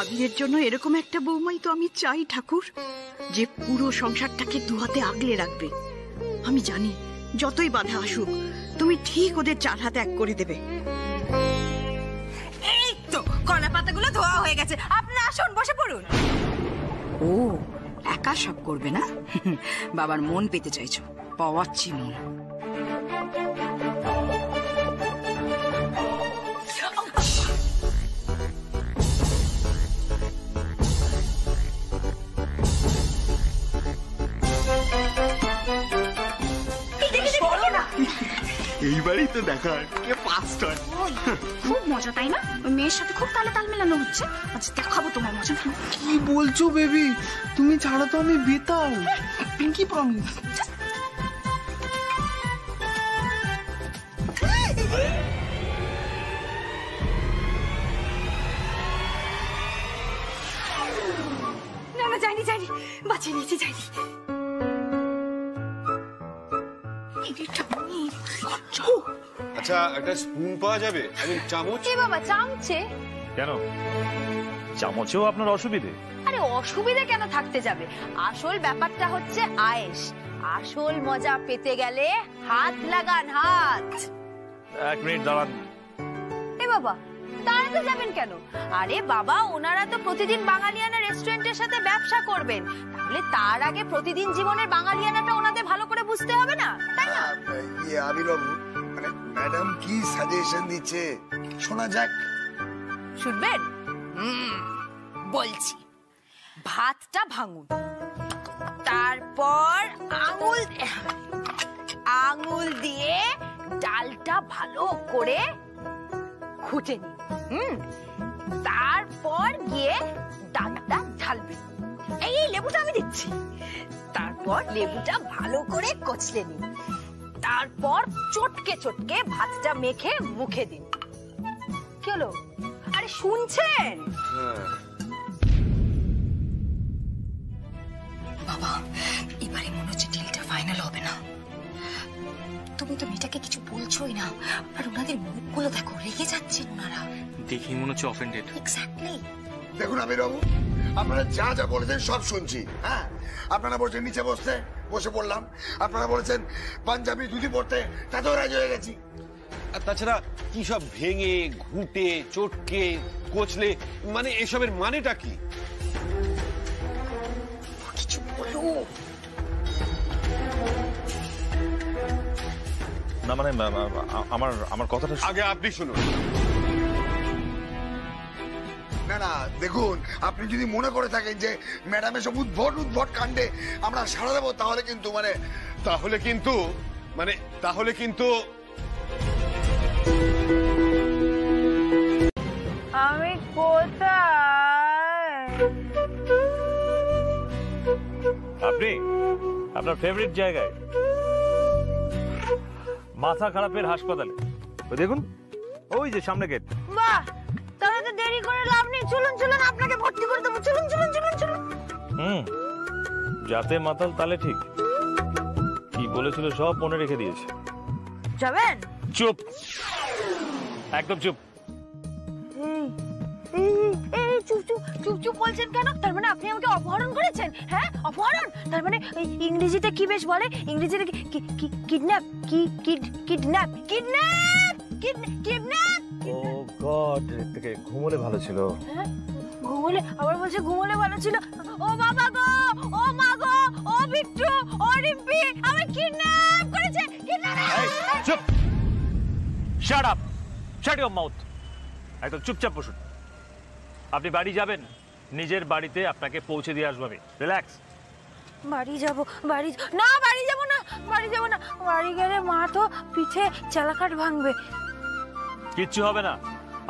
আবিরের জন্য এরকম একটা বৌমাই তো আমি চাই ঠাকুর, যে পুরো সংসারটাকে দুহাতে আগলে রাখবে। আমি জানি যতই বাধা আসুক তুমি ঠিক ওদের চার হাতে এক করে দেবে। এই তো কলা পাতাগুলো ধোয়া হয়ে গেছে, আপনারা আসুন বসে পড়ুন। ও একা সব করবে না? বাবার মন পেতে চাইছো, পাওয়াচ্ছি মন। এইবারই তো দেখা কে ফার্স্ট হয়। খুব মজা তাই না? ওই মেয়ের সাথে খুব তালে তাল মেলানো হচ্ছে। আচ্ছা দেখাবো তোমার মজা। কি বলছো বেবি? তুমি ছাড়া তো আমি বেতাল। Pinky promise. না না, যাইনি যাইনি, বাঁচিয়ে নিয়েছি, যাইনি। আচ্ছা, একটা স্পুন পাওয়া যাবে? চামচ? এ বাবা, চামচে? কেন, চামচেও আপনার অসুবিধে? আরে অসুবিধা কেন থাকতে যাবে? আসল ব্যাপারটা হচ্ছে আয়েশ। আসল মজা পেতে গেলে হাত লাগান, হাত। 1 মিনিট দাঁড়ান। এ বাবা, দাঁড়াতে যাবেন কেন? আরে বাবা, ওনারা তো প্রতিদিন বাঙালিয়ানা রেস্টুরেন্টের সাথে ব্যবসা করবেন, তাহলে তার আগে প্রতিদিন জীবনের বাঙালিয়ানাটা ওনাদের ভালো করে বুঝতে হবে না, তাই না? আবিরবাবু, মানে ম্যাডাম কি সাজেশন দিচ্ছে শোনা যাক। শুনবেন? বলছি, ভাতটা ভাঙুন, তারপর আঙুল দিয়ে ডালটা ভালো করে ঘুটে নিন। তারপর গিয়ে ডালটা ঢালবেন। এই লেবুটা আমি দিচ্ছি। তারপর লেবুটা ভালো করে কচলে নিন। তারপর চটকে চটকে ভাতটা মেখে মুখে দিন। কি হলো? আরে শুনছেন? বাবা, এবারে মনে হচ্ছে ডিলটা ফাইনাল হবে না। তুমি তো মেয়েটাকে কিছু বলছোই না, আর ওনাদের মুখগুলো দেখো, রেগে যাচ্ছেন ওনারা। দেখি মনে হচ্ছে অফেন্ডেড। এক্স্যাক্টলি। দেখুন আবিরবাবু, আপনারা যা যা বলেছেন সব শুনছি। হ্যাঁ, আপনারা বলছেন নিচে বসতে, বসে পড়লাম। আপনারা বলেছেন পাঞ্জাবি ধুতি পড়তে, তাতেও রাজি হয়ে গেছি। আর তাছাড়া কি সব ভেঙে ঘুটে চটকে কোচলে, মানে এসবের মানেটা কি? কিছু বলো না, মানে আমার কথাটা আগে আপনি শুনুন। না না, দেখুন, আপনি যদি মনে করে থাকেন যে ম্যাডাম এসব উদ্ভট কাণ্ডে আমরা সাড়া দেবো, তাহলে কিন্তু আমি কোথায়? আপনি আপনার ফেভারিট জায়গায়, মাথা খারাপের হাসপাতালে। ওই দেখুন, ওই যে সামনে গেট। বাহ, তাহলে তো দেরি করে লাভ নেই। চলুন চলুন, আপনাকে ভর্তি করে দেবো। চলুন চলুন চলুন চলুন। যাতে মাতাল তালে ঠিক। কি বলেছিল সব মনে রেখে দিয়েছে। যাবেন? চুপ, একদম চুপ। চুপ চুপ চুপ চুপ বলছেন কেন? তার মানে আপনি আমাকে অপহরণ করেছেন? হ্যাঁ, অপহরণ। তার মানে ইংরেজিতে কি বেশ বলে? ইংরেজিতে কিডন্যাপ, কিডন্যাপ, কিডন্যাপ, কিডন্যাপ। ও গড, থেকে ঘুমোলে ভালো ছিল। হ্যাঁ, ঘুমোলে? আবার বলছে ঘুমোলে ভালো ছিল। ও বাবা গো, ও মা গো, ও বিট্টু, ও রিম্পি, আমি কিডন্যাপ করেছে। চুপ, shut up. Shut your mouth. একদম চুপচাপ বসুন। আপনি বাড়ি যাবেন, নিজের বাড়িতে আপনাকে পৌঁছে দিয়ে আসবো আমি। রিল্যাক্স। বাড়ি যাব বাড়ি না, বাড়ি যাব না, বাড়ি যাব না। বাড়ি গেলে মা তো পিঠে চালাকাট ভাঙবে। কিচ্ছু হবে না,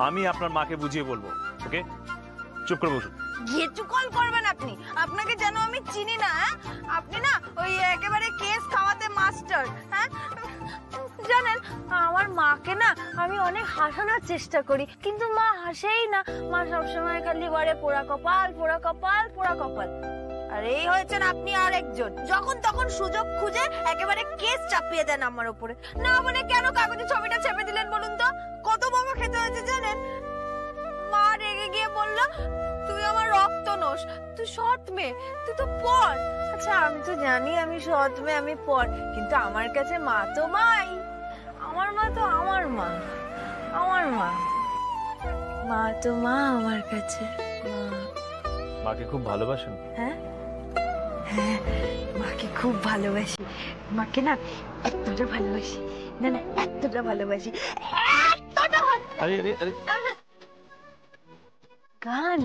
আমি আপনার মাকে বুঝিয়ে বলবো। ওকে, চুপ করে বসুন। ঘেটু কল করবেন আপনি, আপনাকে যেন আমি চিনি না। আপনি না ওই একেবারে কেস খাওয়াতে মাস্টার। হ্যাঁ জানেন, আমার মাকে না আমি অনেক হাসানোর চেষ্টা করি, কিন্তু মা হাসেই না। মা সবসময় খালি বলে পোড়া কপাল, পোড়া কপাল, পোড়া কপাল। আর এই হয়েছেন আপনি আর একজন, যখন তখন সুযোগ খুঁজে একেবারে কেস চাপিয়ে দেন আমার উপরে। না বলে কেন কাগজে ছবিটা চেপে দিলেন বলুন তো? কত বকা খেতে হয়েছে জানেন? মা রেগে গিয়ে বলল, তুই আমার রক্ত নোস, তুই সৎ মেয়ে, তুই তো পর। আচ্ছা আমি তো জানি আমি সৎ মেয়ে, আমি পর, কিন্তু আমার কাছে মা তো মাই। আমার মা তো আমার মা, আমার মা, মা তো মা আমার কাছে। মাকে খুব ভালোবাসেন? হ্যাঁ হ্যাঁ, মাকে খুব ভালোবাসি। মাকে না এতটা ভালোবাসি, না না এতটা ভালোবাসি, এতটা। আরে আরে আরে গান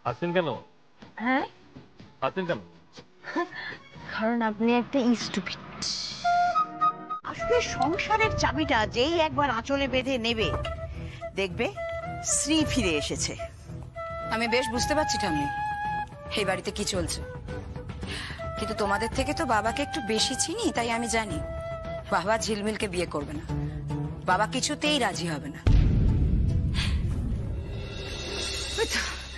আসেন কেন? হ্যাঁ আসেন কেন? কারণ আপনি একটা স্টুপিড। আসলে সংসারের চাবিটা যেই একবার আঁচলে বেঁধে নেবে, দেখবে শ্রী ফিরে এসেছে। আমি বেশ বুঝতে পারছি ঠাম্মি এই বাড়িতে কি চলছে, কিন্তু তোমাদের থেকে তো বাবাকে একটু বেশি চিনি, তাই আমি জানি বাবা ঝিলমিলকে বিয়ে করবে না। বাবা কিছুতেই রাজি হবে না।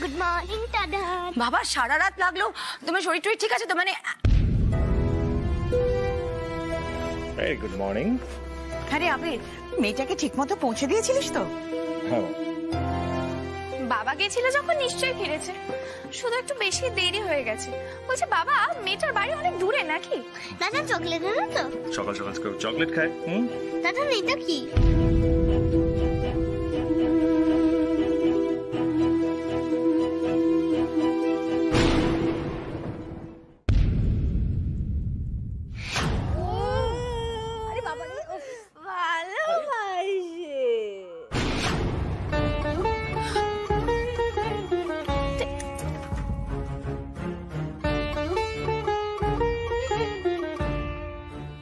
গুড মর্নিং দাদা। বাবা সারা রাত লাগলো, তোমার শরীর টরীর ঠিক আছে তো? মানে ভেরি গুড মর্নিং। আরে আবির, মেয়েটাকে ঠিক মতো পৌঁছে দিয়েছিলিস তো? হ্যাঁ। বাবা গেছিল যখন নিশ্চয়ই ফিরেছে, শুধু একটু বেশি দেরি হয়ে গেছে। বলছে বাবা মেয়েটার বাড়ি অনেক দূরে নাকি? দাদা চকলেট আনো তো। সকাল সকাল চকলেট খায়? দাদা এটা কি?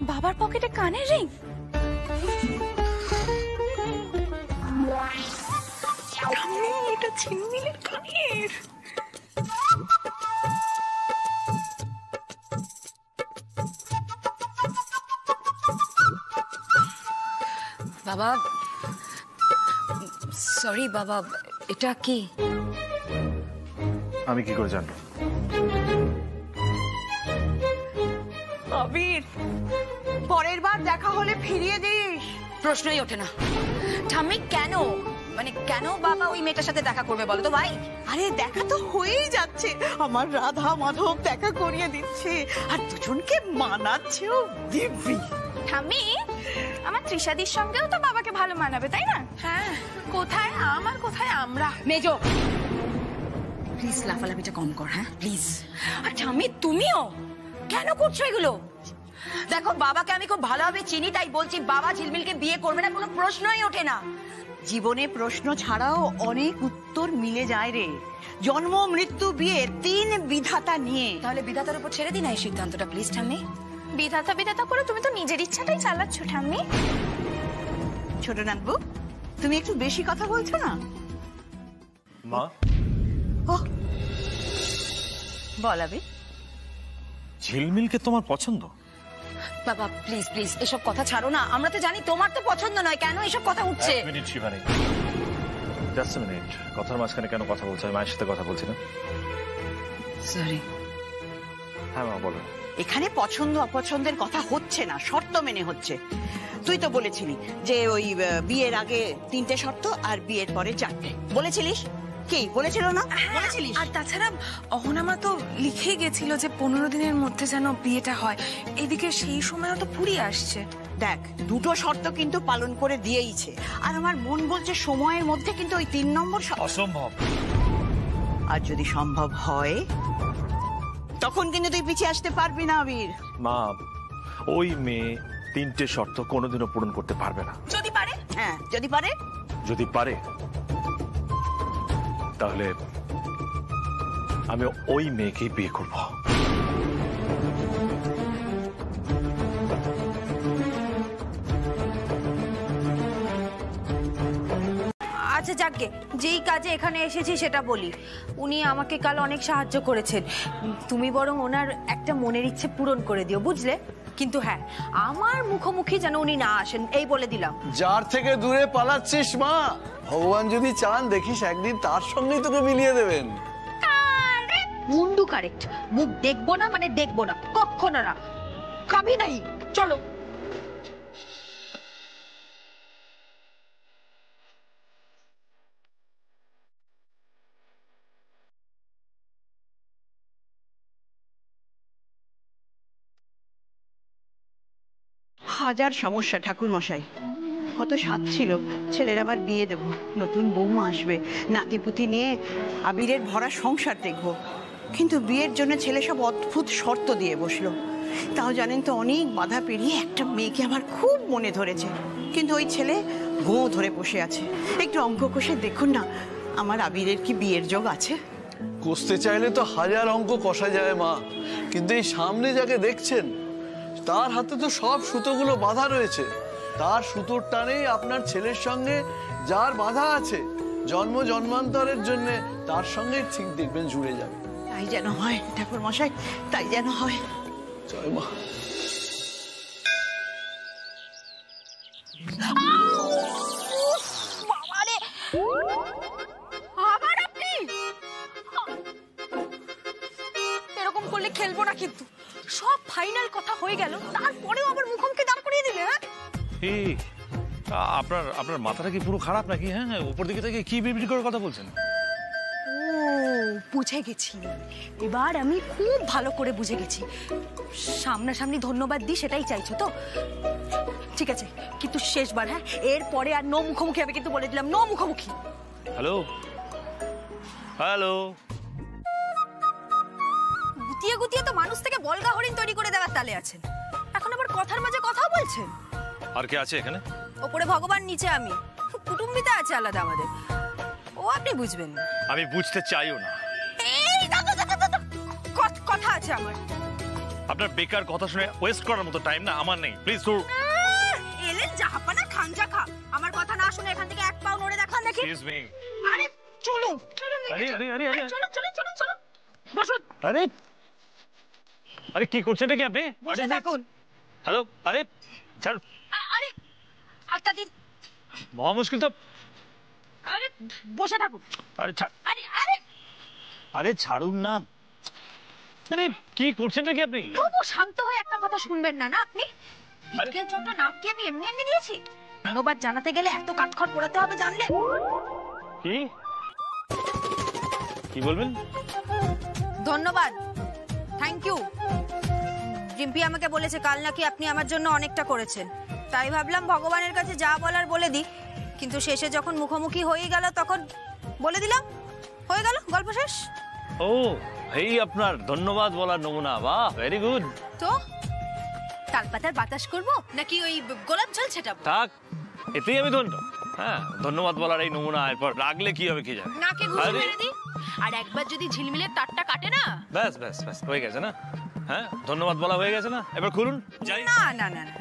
বাবার পকেটে কানের রিং। এটা ঝিলমিলের কানের। বাবা সরি বাবা, এটা কি? আমি কি করে জানবো? আবির, পরের বার দেখা হলে ফিরিয়ে দিস। প্রশ্নই ওঠে না। ঠাম্মি কেন, মানে কেন বাবা ওই মেয়েটার সাথে দেখা করবে বলো তো ভাই? আরে দেখা তো হয়েই যাচ্ছে, আমার রাধা মাধব দেখা করিয়ে দিচ্ছে, আর দুজনকে মানাচ্ছেও দিব্যি। ঠাম্মি, আমার তৃষাদির সঙ্গেও তো বাবাকে ভালো মানাবে তাই না? হ্যাঁ, কোথায় আমার কোথায় আমরা। মেজো প্লিজ লাফালাফিটা কম কর। হ্যাঁ প্লিজ। আর ঠাম্মি তুমিও কেন করছো এগুলো? দেখো বাবাকে আমি খুব ভালোভাবে চিনি, তাই বলছি বাবা ঝিলমিলকে বিয়ে করবে না, কোনো প্রশ্নই ওঠে না। জীবনে প্রশ্ন ছাড়াও অনেক উত্তর মিলে যায় রে। জন্ম মৃত্যু বিয়ে 3 বিধাতা নিয়ে। তাহলে বিধাতার উপর ছেড়ে দিন এই সিদ্ধান্তটা প্লিজ ঠাম্মি। বিধাতা বিধাতা করে তুমি তো নিজের ইচ্ছাটাই চালাচ্ছ ঠাম্মি। ছোট নাতবু, তুমি একটু বেশি কথা বলছো না? মা বল আবির, ঝিলমিলকে তোমার পছন্দ? বাবা প্লিজ প্লিজ এসব কথা ছাড়ো না, আমরা তো জানি তোমার তো পছন্দ নয়, কেন এসব কথা উঠছে? এক minute Shivani, just a minute. কথার মাঝখানে কেন কথা বলছো? আমি মায়ের সাথে কথা বলছি না। সরি। হ্যাঁ মা বলো। এখানে পছন্দ অপছন্দের কথা হচ্ছে না, শর্ত মেনে হচ্ছে। তুই তো বলেছিলি যে ওই বিয়ের আগে 3টে শর্ত আর বিয়ের পরে 4টে বলেছিলিস। কি বলেছিল না? বলেছিলিস। আর তাছাড়া অহনামা তো লিখে গেছিল যে 15 দিনের মধ্যে যেন বিয়েটা হয়। এদিকে সেই সময় তো ফুরিয়ে আসছে। দেখ, 2টো শর্ত কিন্তু পালন করে দিয়েইছে, আর আমার মন বলছে সময়ের মধ্যে কিন্তু ওই 3 নম্বর অসম্ভব। আর যদি সম্ভব হয় তখন কিন্তু তুই পিছিয়ে আসতে পারবি না আবির। মা, ওই মেয়ে 3টে শর্ত কোনোদিনও পূরণ করতে পারবে না। যদি পারে? হ্যাঁ, যদি পারে। যদি পারে তাহলে আমি ওই মেয়েকে বিয়ে করব। আচ্ছা যাকগে, যেই কাজে এখানে এসেছি সেটা বলি। উনি আমাকে কাল অনেক সাহায্য করেছেন, তুমি বরং ওনার একটা মনের ইচ্ছে পূরণ করে দিও, বুঝলে? কিন্তু হ্যাঁ, আমার মুখোমুখি যেন উনি না আসেন, এই বলে দিলাম। যার থেকে দূরে পালাচ্ছিস মা, ভগবান যদি চান দেখিস একদিন তার সঙ্গেই তোকে মিলিয়ে দেবেন। মুন্ডু কারেক্ট। মুখ দেখবো না মানে দেখবো না, কখনো না, কাবি নাই। চলো। হাজার সমস্যা ঠাকুর মশাই, কত স্বাদ ছিল ছেলের আবার বিয়ে দেব, নতুন বৌমা আসবে, নাতিপুতি নিয়ে আবিরের ভরা সংসার দেখবো, কিন্তু বিয়ের জন্য ছেলে সব অদ্ভুত শর্ত দিয়ে বসলো। তাও জানেন তো, অনেক বাধা পেরিয়ে একটা মেয়েকে আমার খুব মনে ধরেছে, কিন্তু ওই ছেলে গো ধরে বসে আছে। একটু অঙ্ক কষে দেখুন না, আমার আবিরের কি বিয়ের যোগ আছে? কষতে চাইলে তো হাজার অঙ্ক কষা যায় মা, কিন্তু এই সামনে যাকে দেখছেন তার হাতে তো সব সুতোগুলো বাঁধা রয়েছে। তার সুতোর টানেই আপনার ছেলের সঙ্গে যার বাঁধা আছে জন্ম জন্মান্তরের জন্য, তার সঙ্গে ঠিক দেখবেন জুড়ে যাবে। তাই যেন হয় ঠাকুর মশাই, তাই যেন হয়। জয় মা। আবার আপনি এরকম করলে খেলবো না, কিন্তু সব ফাইনাল কথা হয়ে গেল, তারপরেও আবার মুখোমুখি দাঁড় করিয়ে দিলে। আপনার আপনার মাথাটা কি পুরো খারাপ নাকি? হ্যাঁ, উপর দিকে থেকে কি বিবৃতি করে কথা বলছেন? ও বুঝে গেছি, এবার আমি খুব ভালো করে বুঝে গেছি। সামনাসামনি ধন্যবাদ দিই সেটাই চাইছো তো? ঠিক আছে, কিন্তু শেষবার, হ্যাঁ, এরপরে আর নো মুখোমুখি হবে, কিন্তু বলে দিলাম, নো মুখোমুখি। Hello hello. গুতিয়ে গুতিয়ে তো মানুষ থেকে বলগা হরিণ তৈরি করে দেওয়ার তালে আছেন, এখন আবার কথার মাঝে কথাও বলছেন। আর কে আছে এখানে? ওপরে ভগবান, নিচে আমি, কুটুম্বিতা আছে আলাদা আমাদের, ও আপনি বুঝবেন না। আমি বুঝতে চাইও না। এই কথা আছে আমার। আপনার বেকার কথা শুনে ওয়েস্ট করার মতো টাইম না আমার নেই, প্লিজ দূর। এলেন জাহাপানা খানজা খা, আমার কথা না শুনে এখান থেকে এক পাও নড়ে দেখান দেখি। Excuse me. আরে চলো, আরে আরে আরে আরে চলো চলো চলো চলো, বসুন। আরে আরে কি করছেন নাকি আপনি? বসে থাকুন। হ্যালো, আরে ছাড়। আরে হাতটা দিন। মহা মুশকিল তো। আরে বসে থাকুন। আরে ছাড়। আরে আরে আরে ছাড়ুন না। আরে কি করছেন নাকি আপনি? তবু শান্ত হয়ে একটা কথা শুনবেন না না আপনি? বিকেল চন্দ্র নাম কি আমি এমনি এমনি দিয়েছি? ধন্যবাদ জানাতে গেলে এত কাঠখড় পোড়াতে হবে জানলে? কি কি বলবেন? ধন্যবাদ, থ্যাংক ইউ। জিম্পি আমাকে বলেছে কাল নাকি আপনি আমার জন্য অনেকটা করেছেন, তাই ভাবলাম ভগবানের কাছে যা বলার বলে দিই, কিন্তু শেষে যখন মুখোমুখি হয়ে গেল তখন বলে দিলাম, হয়ে গেল, গল্প শেষ। ও, এই আপনার ধন্যবাদ বলার নমুনা, বাহ, ভেরি গুড। তো তালপাতার বাতাস করব নাকি ওই গোলাপ জল ছেটাবো? থাক, এতেই আমি ধন্য। হ্যাঁ, ধন্যবাদ বলার এই নমুনা এরপর রাগলে কি হবে কি জানে। নাকে ঘুষি মেরে দিই, আর একবার যদি ঝিলমিলের তারটা কাটে না, ব্যাস ব্যাস ব্যাস, হয়ে গেছে না? হ্যাঁ, ধন্যবাদ বলা হয়ে গেছে না? এবার খুলুন, যাই। না না না না,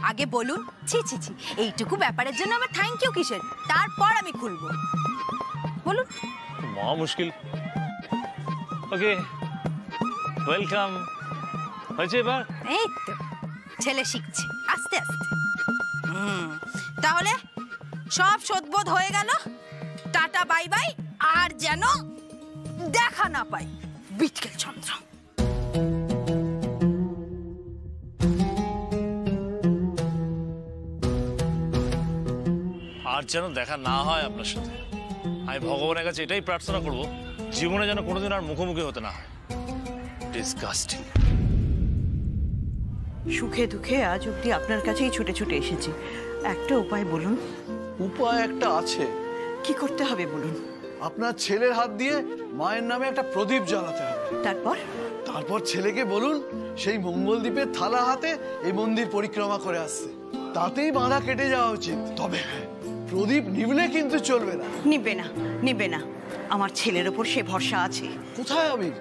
আগে বলুন। ছি ছি ছি, এইটুকু ব্যাপারের জন্য আমার থ্যাংক ইউ কিসের? তারপর আমি খুলবো, বলুন। মহা মুশকিল। ওকে, ওয়েলকাম। হয়েছে এবার? এই তো ছেলে শিখছে আস্তে আস্তে। তাহলে সব শোধবোধ হয়ে গেল, টাটা বাই বাই, আর যেন দেখা না পাই বিটকেল চন্দ্র। আর যেন দেখা না হয় আপনার সাথে। আমি ভগবানের কাছে এটাই প্রার্থনা করব, জীবনে যেন কোনোদিন আর মুখোমুখি হতে না হয়। ডিসগাস্টিং। সুখে দুঃখে আজ অব্দি আপনার কাছেই ছুটে ছুটে এসেছি, একটা উপায় বলুন। উপায় একটা আছে। কি করতে হবে বলুন? আপনার ছেলের হাত দিয়ে মায়ের নামে একটা প্রদীপ জ্বালাতে হবে। তারপর? তারপর ছেলেকে বলুন সেই মঙ্গলদ্বীপের থালা হাতে এই মন্দির পরিক্রমা করে আসছে, তাতেই বাঁধা কেটে যাওয়া উচিত। তবে প্রদীপ নিভলে কিন্তু চলবে না। নিবে না, নিবে না, আমার ছেলের ওপর সে ভরসা আছে। কোথায় আবির?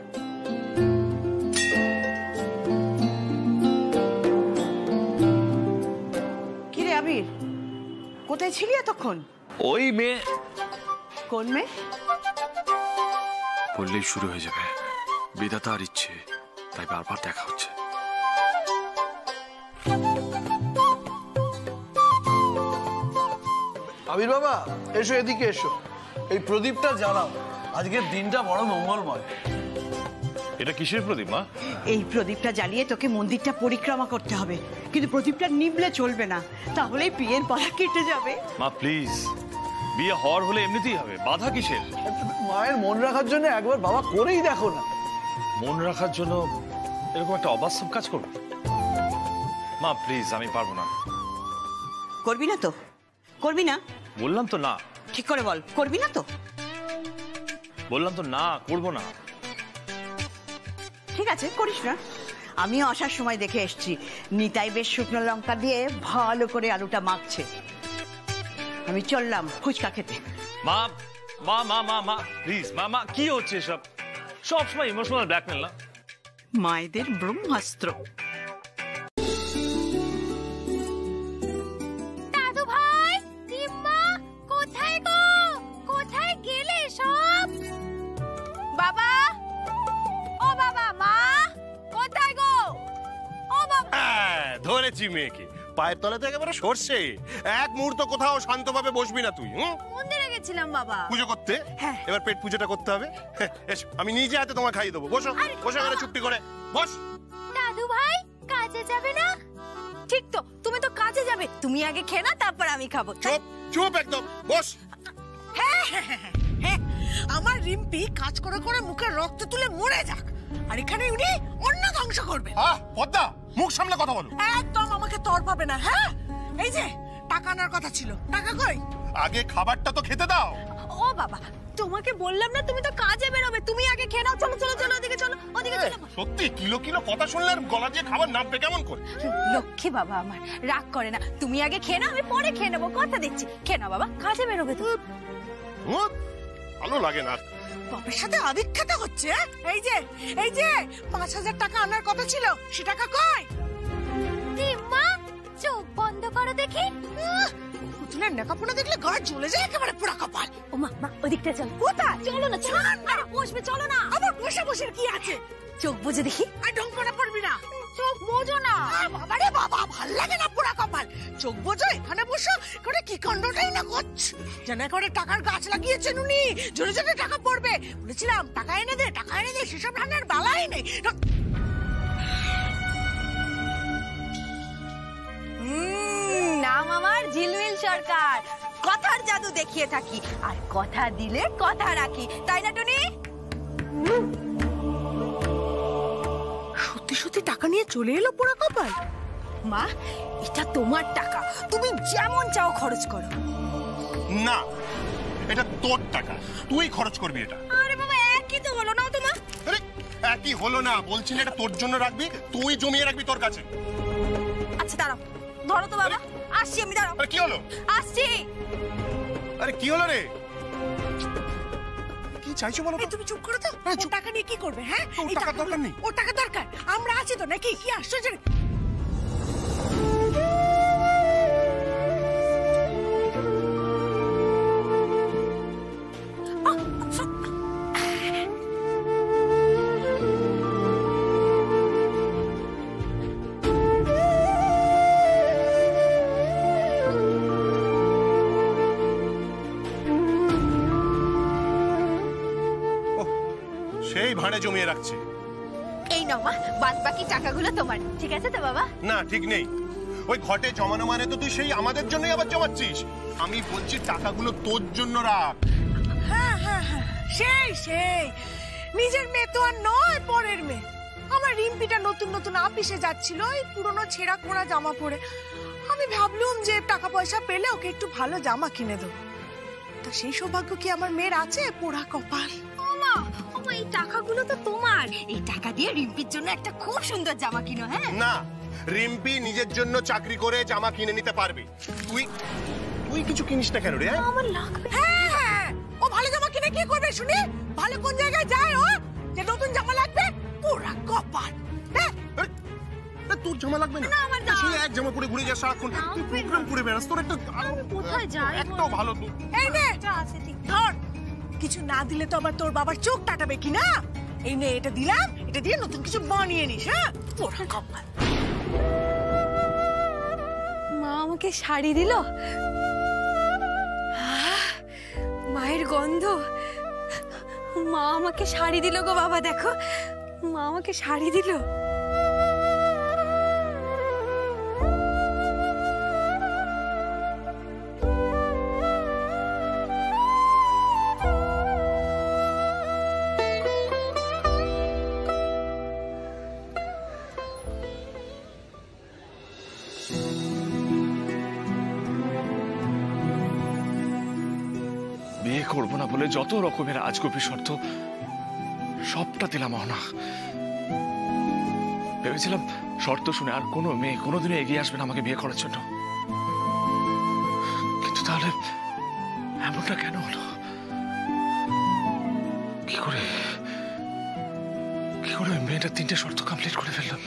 কিরে আবির, কোথায় ছিলি এতক্ষণ? ওই মেয়ে। কোন মেয়ে? বললেই শুরু হয়ে যাবে। বিধাতার ইচ্ছে, তাই বারবার দেখা হচ্ছে। আবির বাবা এসো, এদিকে এসো, এই প্রদীপটা জ্বালাও, আজকের দিনটা বড় মঙ্গলময়। এটা কিসের প্রদীপ মা? এই প্রদীপটা জ্বালিয়ে তোকে মন্দিরটা পরিক্রমা করতে হবে, কিন্তু প্রদীপটা নিভলে চলবে না, তাহলেই বিয়ের পালা কেটে যাবে। মা প্লিজ, বিয়ে হওয়ার হলে এমনিতেই হবে, বাধা কিসের? মায়ের মন রাখার জন্য একবার বাবা করেই দেখো না। মন রাখার জন্য এরকম একটা অবাস্তব কাজ করবো? মা প্লিজ, আমি পারবো না। করবি না তো? করবি না? বললাম তো না। ঠিক করে বল, করবি না তো? বললাম তো না, করবো না। ঠিক আছে, করিস না। আমিও আসার সময় দেখে এসছি নিতাই বেশ শুকনো লঙ্কা দিয়ে ভালো করে আলুটা মাখছে। আমি চললাম ফুচকা খেতে। মা মা মা মা মা প্লিজ, মা মা কি হচ্ছে সব? সব সময় ইমোশনাল ব্ল্যাকমেল না? মায়েদের ব্রহ্মাস্ত্র। দাদু ভাই, রিম্মা, কোথায় গো? কোথায় গেলে সব? বাবা, ও বাবা, মা, কোথায় গো? ও বাবা। ধরেছি মেয়েকে, পায়ের তলাতে একেবারে সরষে। এক মুহূর্ত কোথাও শান্তভাবে বসবি না তুই। মন্দিরে গেছিলাম বাবা। পুজো করতে? এবার পেট পুজোটা করতে হবে। এসো, আমি নিজে হাতে তোমায় খাইয়ে দেবো। বসো, বসে গেলে চুপটি করে বস। দাদু ভাই, কাজে যাবে না? ঠিক তো, তুমি তো কাজে যাবে, তুমি আগে খেয়ে না, তারপর আমি খাবো। চুপ চুপ একদম, বস। আমার রিম্পি কাজ করে করে মুখে রক্ত তুলে মরে যাক, আর এখানে উনি অন্য ধ্বংস করবে। পদ্মা, মুখ সামনে কথা বলো। একদম আমাকে তর পাবে না। হ্যাঁ, এই যে টাকা আনার কথা ছিল, টাকা কই? আগে খাবারটা তো খেতে দাও। ও বাবা, তোমাকে বললাম না তুমি তো কাজে বেরোবে, তুমি আগে খেয়ে নাও। চলো চলো চলো, ওদিকে চলো, ওদিকে চলো। সত্যি কিলো কিলো কথা শুনলে গলা দিয়ে খাবার নামবে কেমন করে? লক্ষ্মী বাবা আমার, রাগ করে না। তুমি আগে খেয়ে নাও, আমি পরে খেয়ে নেবো, কথা দিচ্ছি। খেয়ে নাও বাবা, কাজে বেরোবে তো। ভালো লাগে না। বাপের সাথে আদিক্ষেত হচ্ছে। এই যে ৫,০০০ টাকা আনার কথা ছিল, সে টাকা কই? মা, চোখ বন্ধ করো দেখি। পুতুলের নেকাপোনা দেখলে গা জ্বলে যায় একেবারে, পোড়া কপাল। ও মা, মা ওদিকটা চলো। কোথায়? চলো না, চলো। আরে বসবে, চলো না। আবার বসে বসে কি আছে? চোখ বুজে দেখি। আর ঢং করে পড়বি না, চোখ বোঝো না। বাবা রে বাবা, ভাল লাগে না পোড়া কপাল। চোখ বোঝো, এখানে বসো করে কি কাণ্ডটাই না করছ। যেন করে টাকার গাছ লাগিয়েছেন উনি, জোরে জোরে টাকা পড়বে। বলেছিলাম টাকা এনে দে, টাকা এনে দে, সেসব রান্নার বালাই নেই। নাম আমার ঝিলমিল সরকার, কথার জাদু দেখিয়ে থাকি, আর কথা দিলে কথা রাখি, তাই না টুনি? সত্যি সত্যি টাকা নিয়ে চলে এলো পোড়া কপাল। মা, এটা তোমার টাকা, তুমি যেমন চাও খরচ করো। না, এটা তোর টাকা, তুই খরচ করবি এটা। আরে বাবা, একই তো হলো না তোমার। আরে একই হলো না, বলছি না এটা তোর জন্য রাখবি, তুই জমিয়ে রাখবি তোর কাছে। আচ্ছা দাঁড়াও, ধরো তো বাবা, আসছি আমি, দাঁড়াও। কি হলো? আসছি। আরে কি হলো রে? কি চাইছো বলো? তুমি চুপ করো তো। ও টাকা নিয়ে কি করবে? হ্যাঁ, ওর টাকা দরকার নেই। ওর টাকা দরকার, আমরা আছি তো নাকি? কি আশ্চর্য। সেই ভাড়ে জমিয়ে রাখছে। এই নাও মা, বাদ বাকি টাকাগুলো তোমার, ঠিক আছে তো বাবা? না, ঠিক নেই। ওই ঘটে জমানো মানে তো তুই সেই আমাদের জন্যই আবার জমাচ্ছিস। আমি বলছি টাকাগুলো তোর জন্য রাখ। হ্যাঁ হ্যাঁ হ্যাঁ, সেই সেই নিজের মেয়ে তো আর নয়, পরের মেয়ে। আমার রিম্পিটা নতুন নতুন অফিসে যাচ্ছিল এই পুরনো ছেঁড়া খোঁড়া জামা পরে। আমি ভাবলুম যে টাকা পয়সা পেলে ওকে একটু ভালো জামা কিনে দেবো। তা সেই সৌভাগ্য কি আমার মেয়ের আছে? পোড়া কপাল। ওমা ওমা, এই টাকাগুলো তো তোমার। এই টাকা দিয়ে রিম্পির জন্য একটা খুব সুন্দর জামা কিনো। হ্যাঁ না, রিম্পি নিজের জন্য চাকরি করে জামা কিনে নিতে পারবে। তুই তুই কিছু কিনিস না কেন রে? আমার লাগবে। হ্যাঁ হ্যাঁ, ও ভালো জামা কিনে কি করবে শুনি? ভালো কোন জায়গায় যায় ও যে নতুন জামা লাগবে? পোড়া কপাল। তোর জামা লাগবে না? তুই এক জামা পরে ঘুরে যাস সারাক্ষণ, তুই প্রোগ্রাম করে বেড়াস। তোর একটা কোথায় যাই একটাও ভালো এই নে ধর, কিছু না দিলে তো আবার তোর বাবার চোখ টাটাবে কি না? এই নে, এটা দিলাম, এটা দিয়ে নতুন কিছু বানিয়ে নিস। হ্যাঁ, পোড়া কপাল। মা আমাকে শাড়ি দিল, মায়ের গন্ধ। মা আমাকে শাড়ি দিল গো বাবা, দেখো মা আমাকে শাড়ি দিল। বিয়ে করবো না বলে যত রকমের আজগুবি শর্ত সবটা দিলাম না। ভেবেছিলাম শর্ত শুনে আর কোনো মেয়ে কোনোদিনও এগিয়ে আসবে না আমাকে বিয়ে করার জন্য, কিন্তু তাহলে এমনটা কেন হলো? কি করে ওই মেয়েটা 3টে শর্ত কমপ্লিট করে ফেললাম?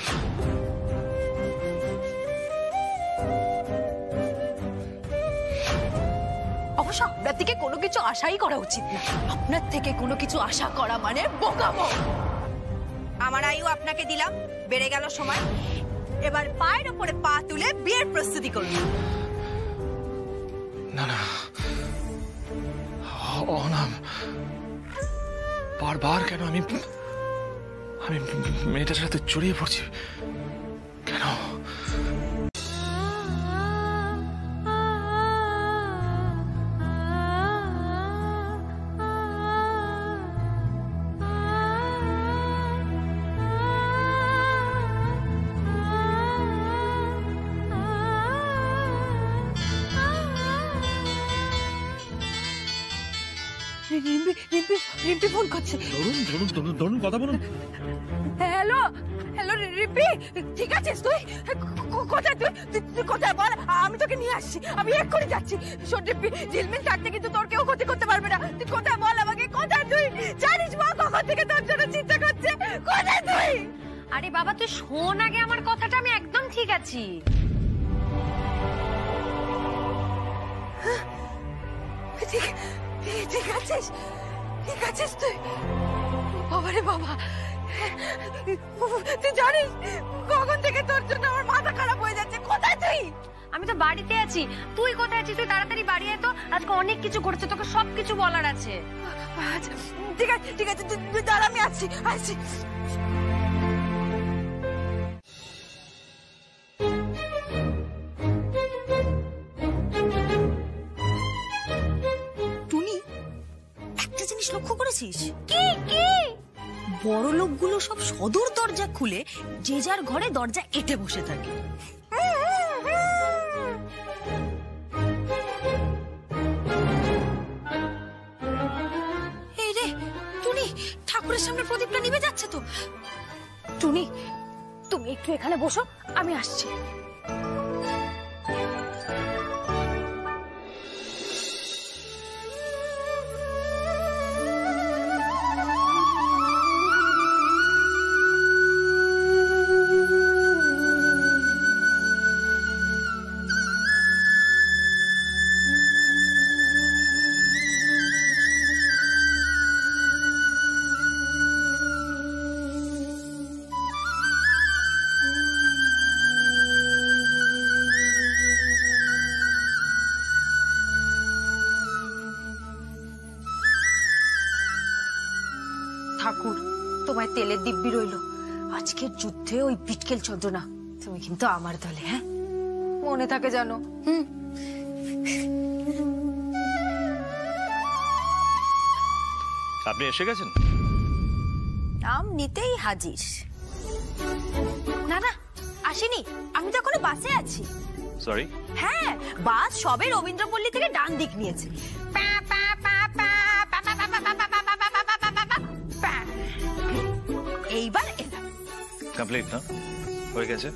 অবশ্য আপনার থেকে কোনো কিছু আশাই করা উচিত না। আপনার থেকে কোনো কিছু আশা করা মানে বোকামো। আমার আয়ু আপনাকে দিলাম, বেড়ে গেল সময়। এবার পায়ের ওপরে পা তুলে বিয়ের প্রস্তুতি করুন। না না, অনাম, বারবার কেন আমি মেয়েটার সাথে জড়িয়ে পড়ছি কেন? রিম্পি ফোন করছে। ধরুন কথা বলুন। হ্যালো হ্যালো রিম্পি, ঠিক আছিস তুই? কোথায় তুই কোথায় বল, আমি তোকে নিয়ে আসছি। আমি এক্ষুনি যাচ্ছি। শোন রিম্পি, ঝিলমিল থাকতে কিন্তু তোর কেউ ক্ষতি করতে পারবে না। তুই কোথায় বল আমাকে, কোথায় তুই? জানিস মা কখন থেকে তোর জন্য চিন্তা করছে। কোথায় তুই? আরে বাবা তুই শোন আগে আমার কথাটা, আমি একদম ঠিক আছি। ঠিক আছিস? ঠিক আছিস তুই? বাবারে বাবা, তুই জানিস কখন থেকে তোর জন্য আমার মাথা খারাপ হয়ে যাচ্ছে। কোথায় তুই? আমি তো বাড়িতে আছি। তুই কোথায় আছিস? তুই তাড়াতাড়ি বাড়ি আয় তো, আজকে অনেক কিছু ঘটেছে, তোকে সবকিছু বলার আছে। আচ্ছা ঠিক আছে তুই দাঁড়া, আমি আসছি। টুনি, একটা জিনিস লক্ষ্য করেছিস? কি কি? বড় লোকগুলো সব সদর দরজা খুলে যে যার ঘরে দরজা এঁটে বসে থাকে। এই রে টুনি, ঠাকুরের সামনে প্রদীপটা নিভে যাচ্ছে তো। টুনি, তুমি একটু এখানে বসো, আমি আসছি। ঠাকুর, তোমায় তেলের দিব্যি রইল। আজকের যুদ্ধে ওই বিটকেল চন্দ্রনা তুমি কিন্তু আমার দলে। হ্যাঁ, মনে থাকে জানো। আপনি এসে গেছেন? নাম নিতেই হাজির। না না আসেনি, আমি তো এখনো বাসে আছি। সরি? হ্যাঁ, বাস সবে রবীন্দ্রপল্লী থেকে ডান দিক নিয়েছে। এইবার এলাম। কমপ্লিট না? হয়ে গেছে?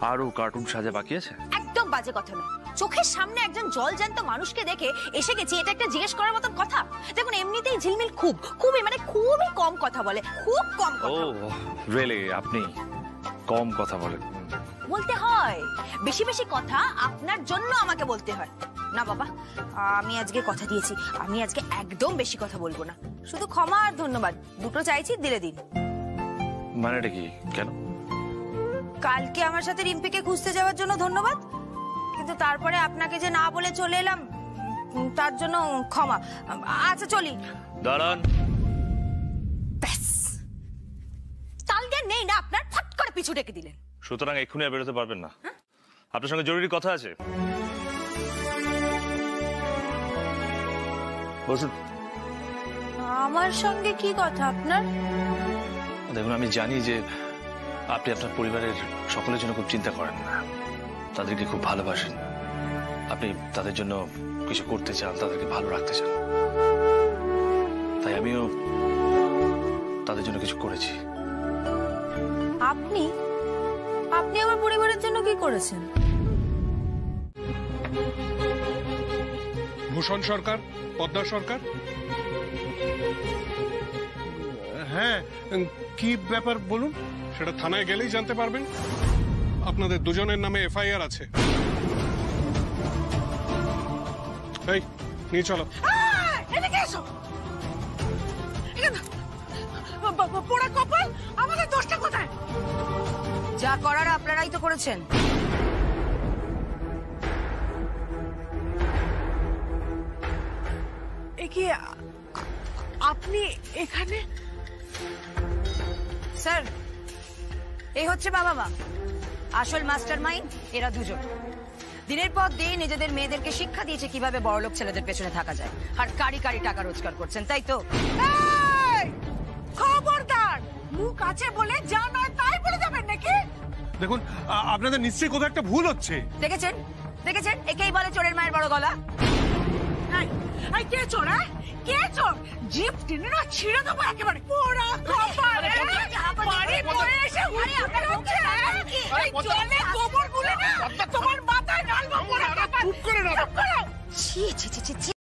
আরো কার্টুন সাজা বাকি আছে? একদম বাজে কথা নয়। চোখের সামনে একজন জলজ্যান্ত মানুষকে দেখে এসে গেছি, এটা একটা জিজ্ঞেস করার মতন কথা? দেখুন এমনিতেই ঝিলমিল খুবই কম কথা বলে, খুব কম ও রিয়েলি? আপনি কম কথা বলেন? বলতে হয়, বেশি বেশি কথা আপনার জন্য আমাকে বলতে হয় না বাবা। আমি আজকে কথা দিয়েছি, আমি আজকে একদম বেশি কথা বলবো না। শুধু ক্ষমা আর ধন্যবাদ দুটো চাইছি, দিলে দিন। মানেটা কি? কেন? কালকে আমার সাথে রিম্পিকে খুঁজতে যাওয়ার জন্য ধন্যবাদ, কিন্তু তারপরে আপনাকে যে না বলে চলে এলাম তার জন্য ক্ষমা। আচ্ছা চলি। দাঁড়ান। ব্যাস, তাল জ্ঞান নেই না আপনার, ফট করে পিছু ডেকে দিলেন। সুতরাং এক্ষুনি আর বেরোতে পারবেন না, আপনার সঙ্গে জরুরি কথা আছে। বসুন। আমার সঙ্গে কি কথা আপনার? দেখুন, আমি জানি যে আপনি আপনার পরিবারের সকলের জন্য খুব চিন্তা করেন না, তাদেরকে খুব ভালোবাসেন, আপনি তাদের জন্য কিছু করতে চান, তাদেরকে ভালো রাখতে চান। তাই আমিও তাদের জন্য কিছু করেছি। আপনি আপনি আমার পরিবারের জন্য কি করেছেন? ভূষণ সরকার, পদ্মা সরকার। হ্যাঁ, কি ব্যাপার বলুন? সেটা থানায় গেলেই জানতে পারবেন। আপনাদের দুজনের নামে এফআইআর আছে। এই নিয়ে চলো। এদিকে এসো। পোড়া কপাল, আমাদের দোষটা কোথায়? যা করার আপনারাই তো করেছেন। কি আপনি এখানে? স্যার, এই হচ্ছে বাবা মা, আসল মাস্টার মাইন্ড এরা দুজন। দিনের পর দিন নিজেদের মেয়েদেরকে শিক্ষা দিয়েছে কিভাবে বড়লোক ছেলেদের পেছনে থাকা যায়, আর কারি কারি টাকা রোজগার করছেন, তাই তো? খবরদার, মুখ আছে বলে যা নয় তাই বলে যাবেন নাকি? দেখুন, আপনাদের নিশ্চয়ই কোথাও একটা ভুল হচ্ছে। দেখেছেন দেখেছেন, একেই বলে চোরের মায়ের বড় গলা। এই কে চোর? কে চোর? জিপ টেনে না ছিঁড়ে দেবো একেবারে। পোড়া কপাল, বাড়ি পড়ে এসে উড়ে হচ্ছে। এই জলে গোবর গুলে না তোমার মাথায় ঢালবো। পোড়া কপাল, চুপ করে না। ছি ছি ছি ছি।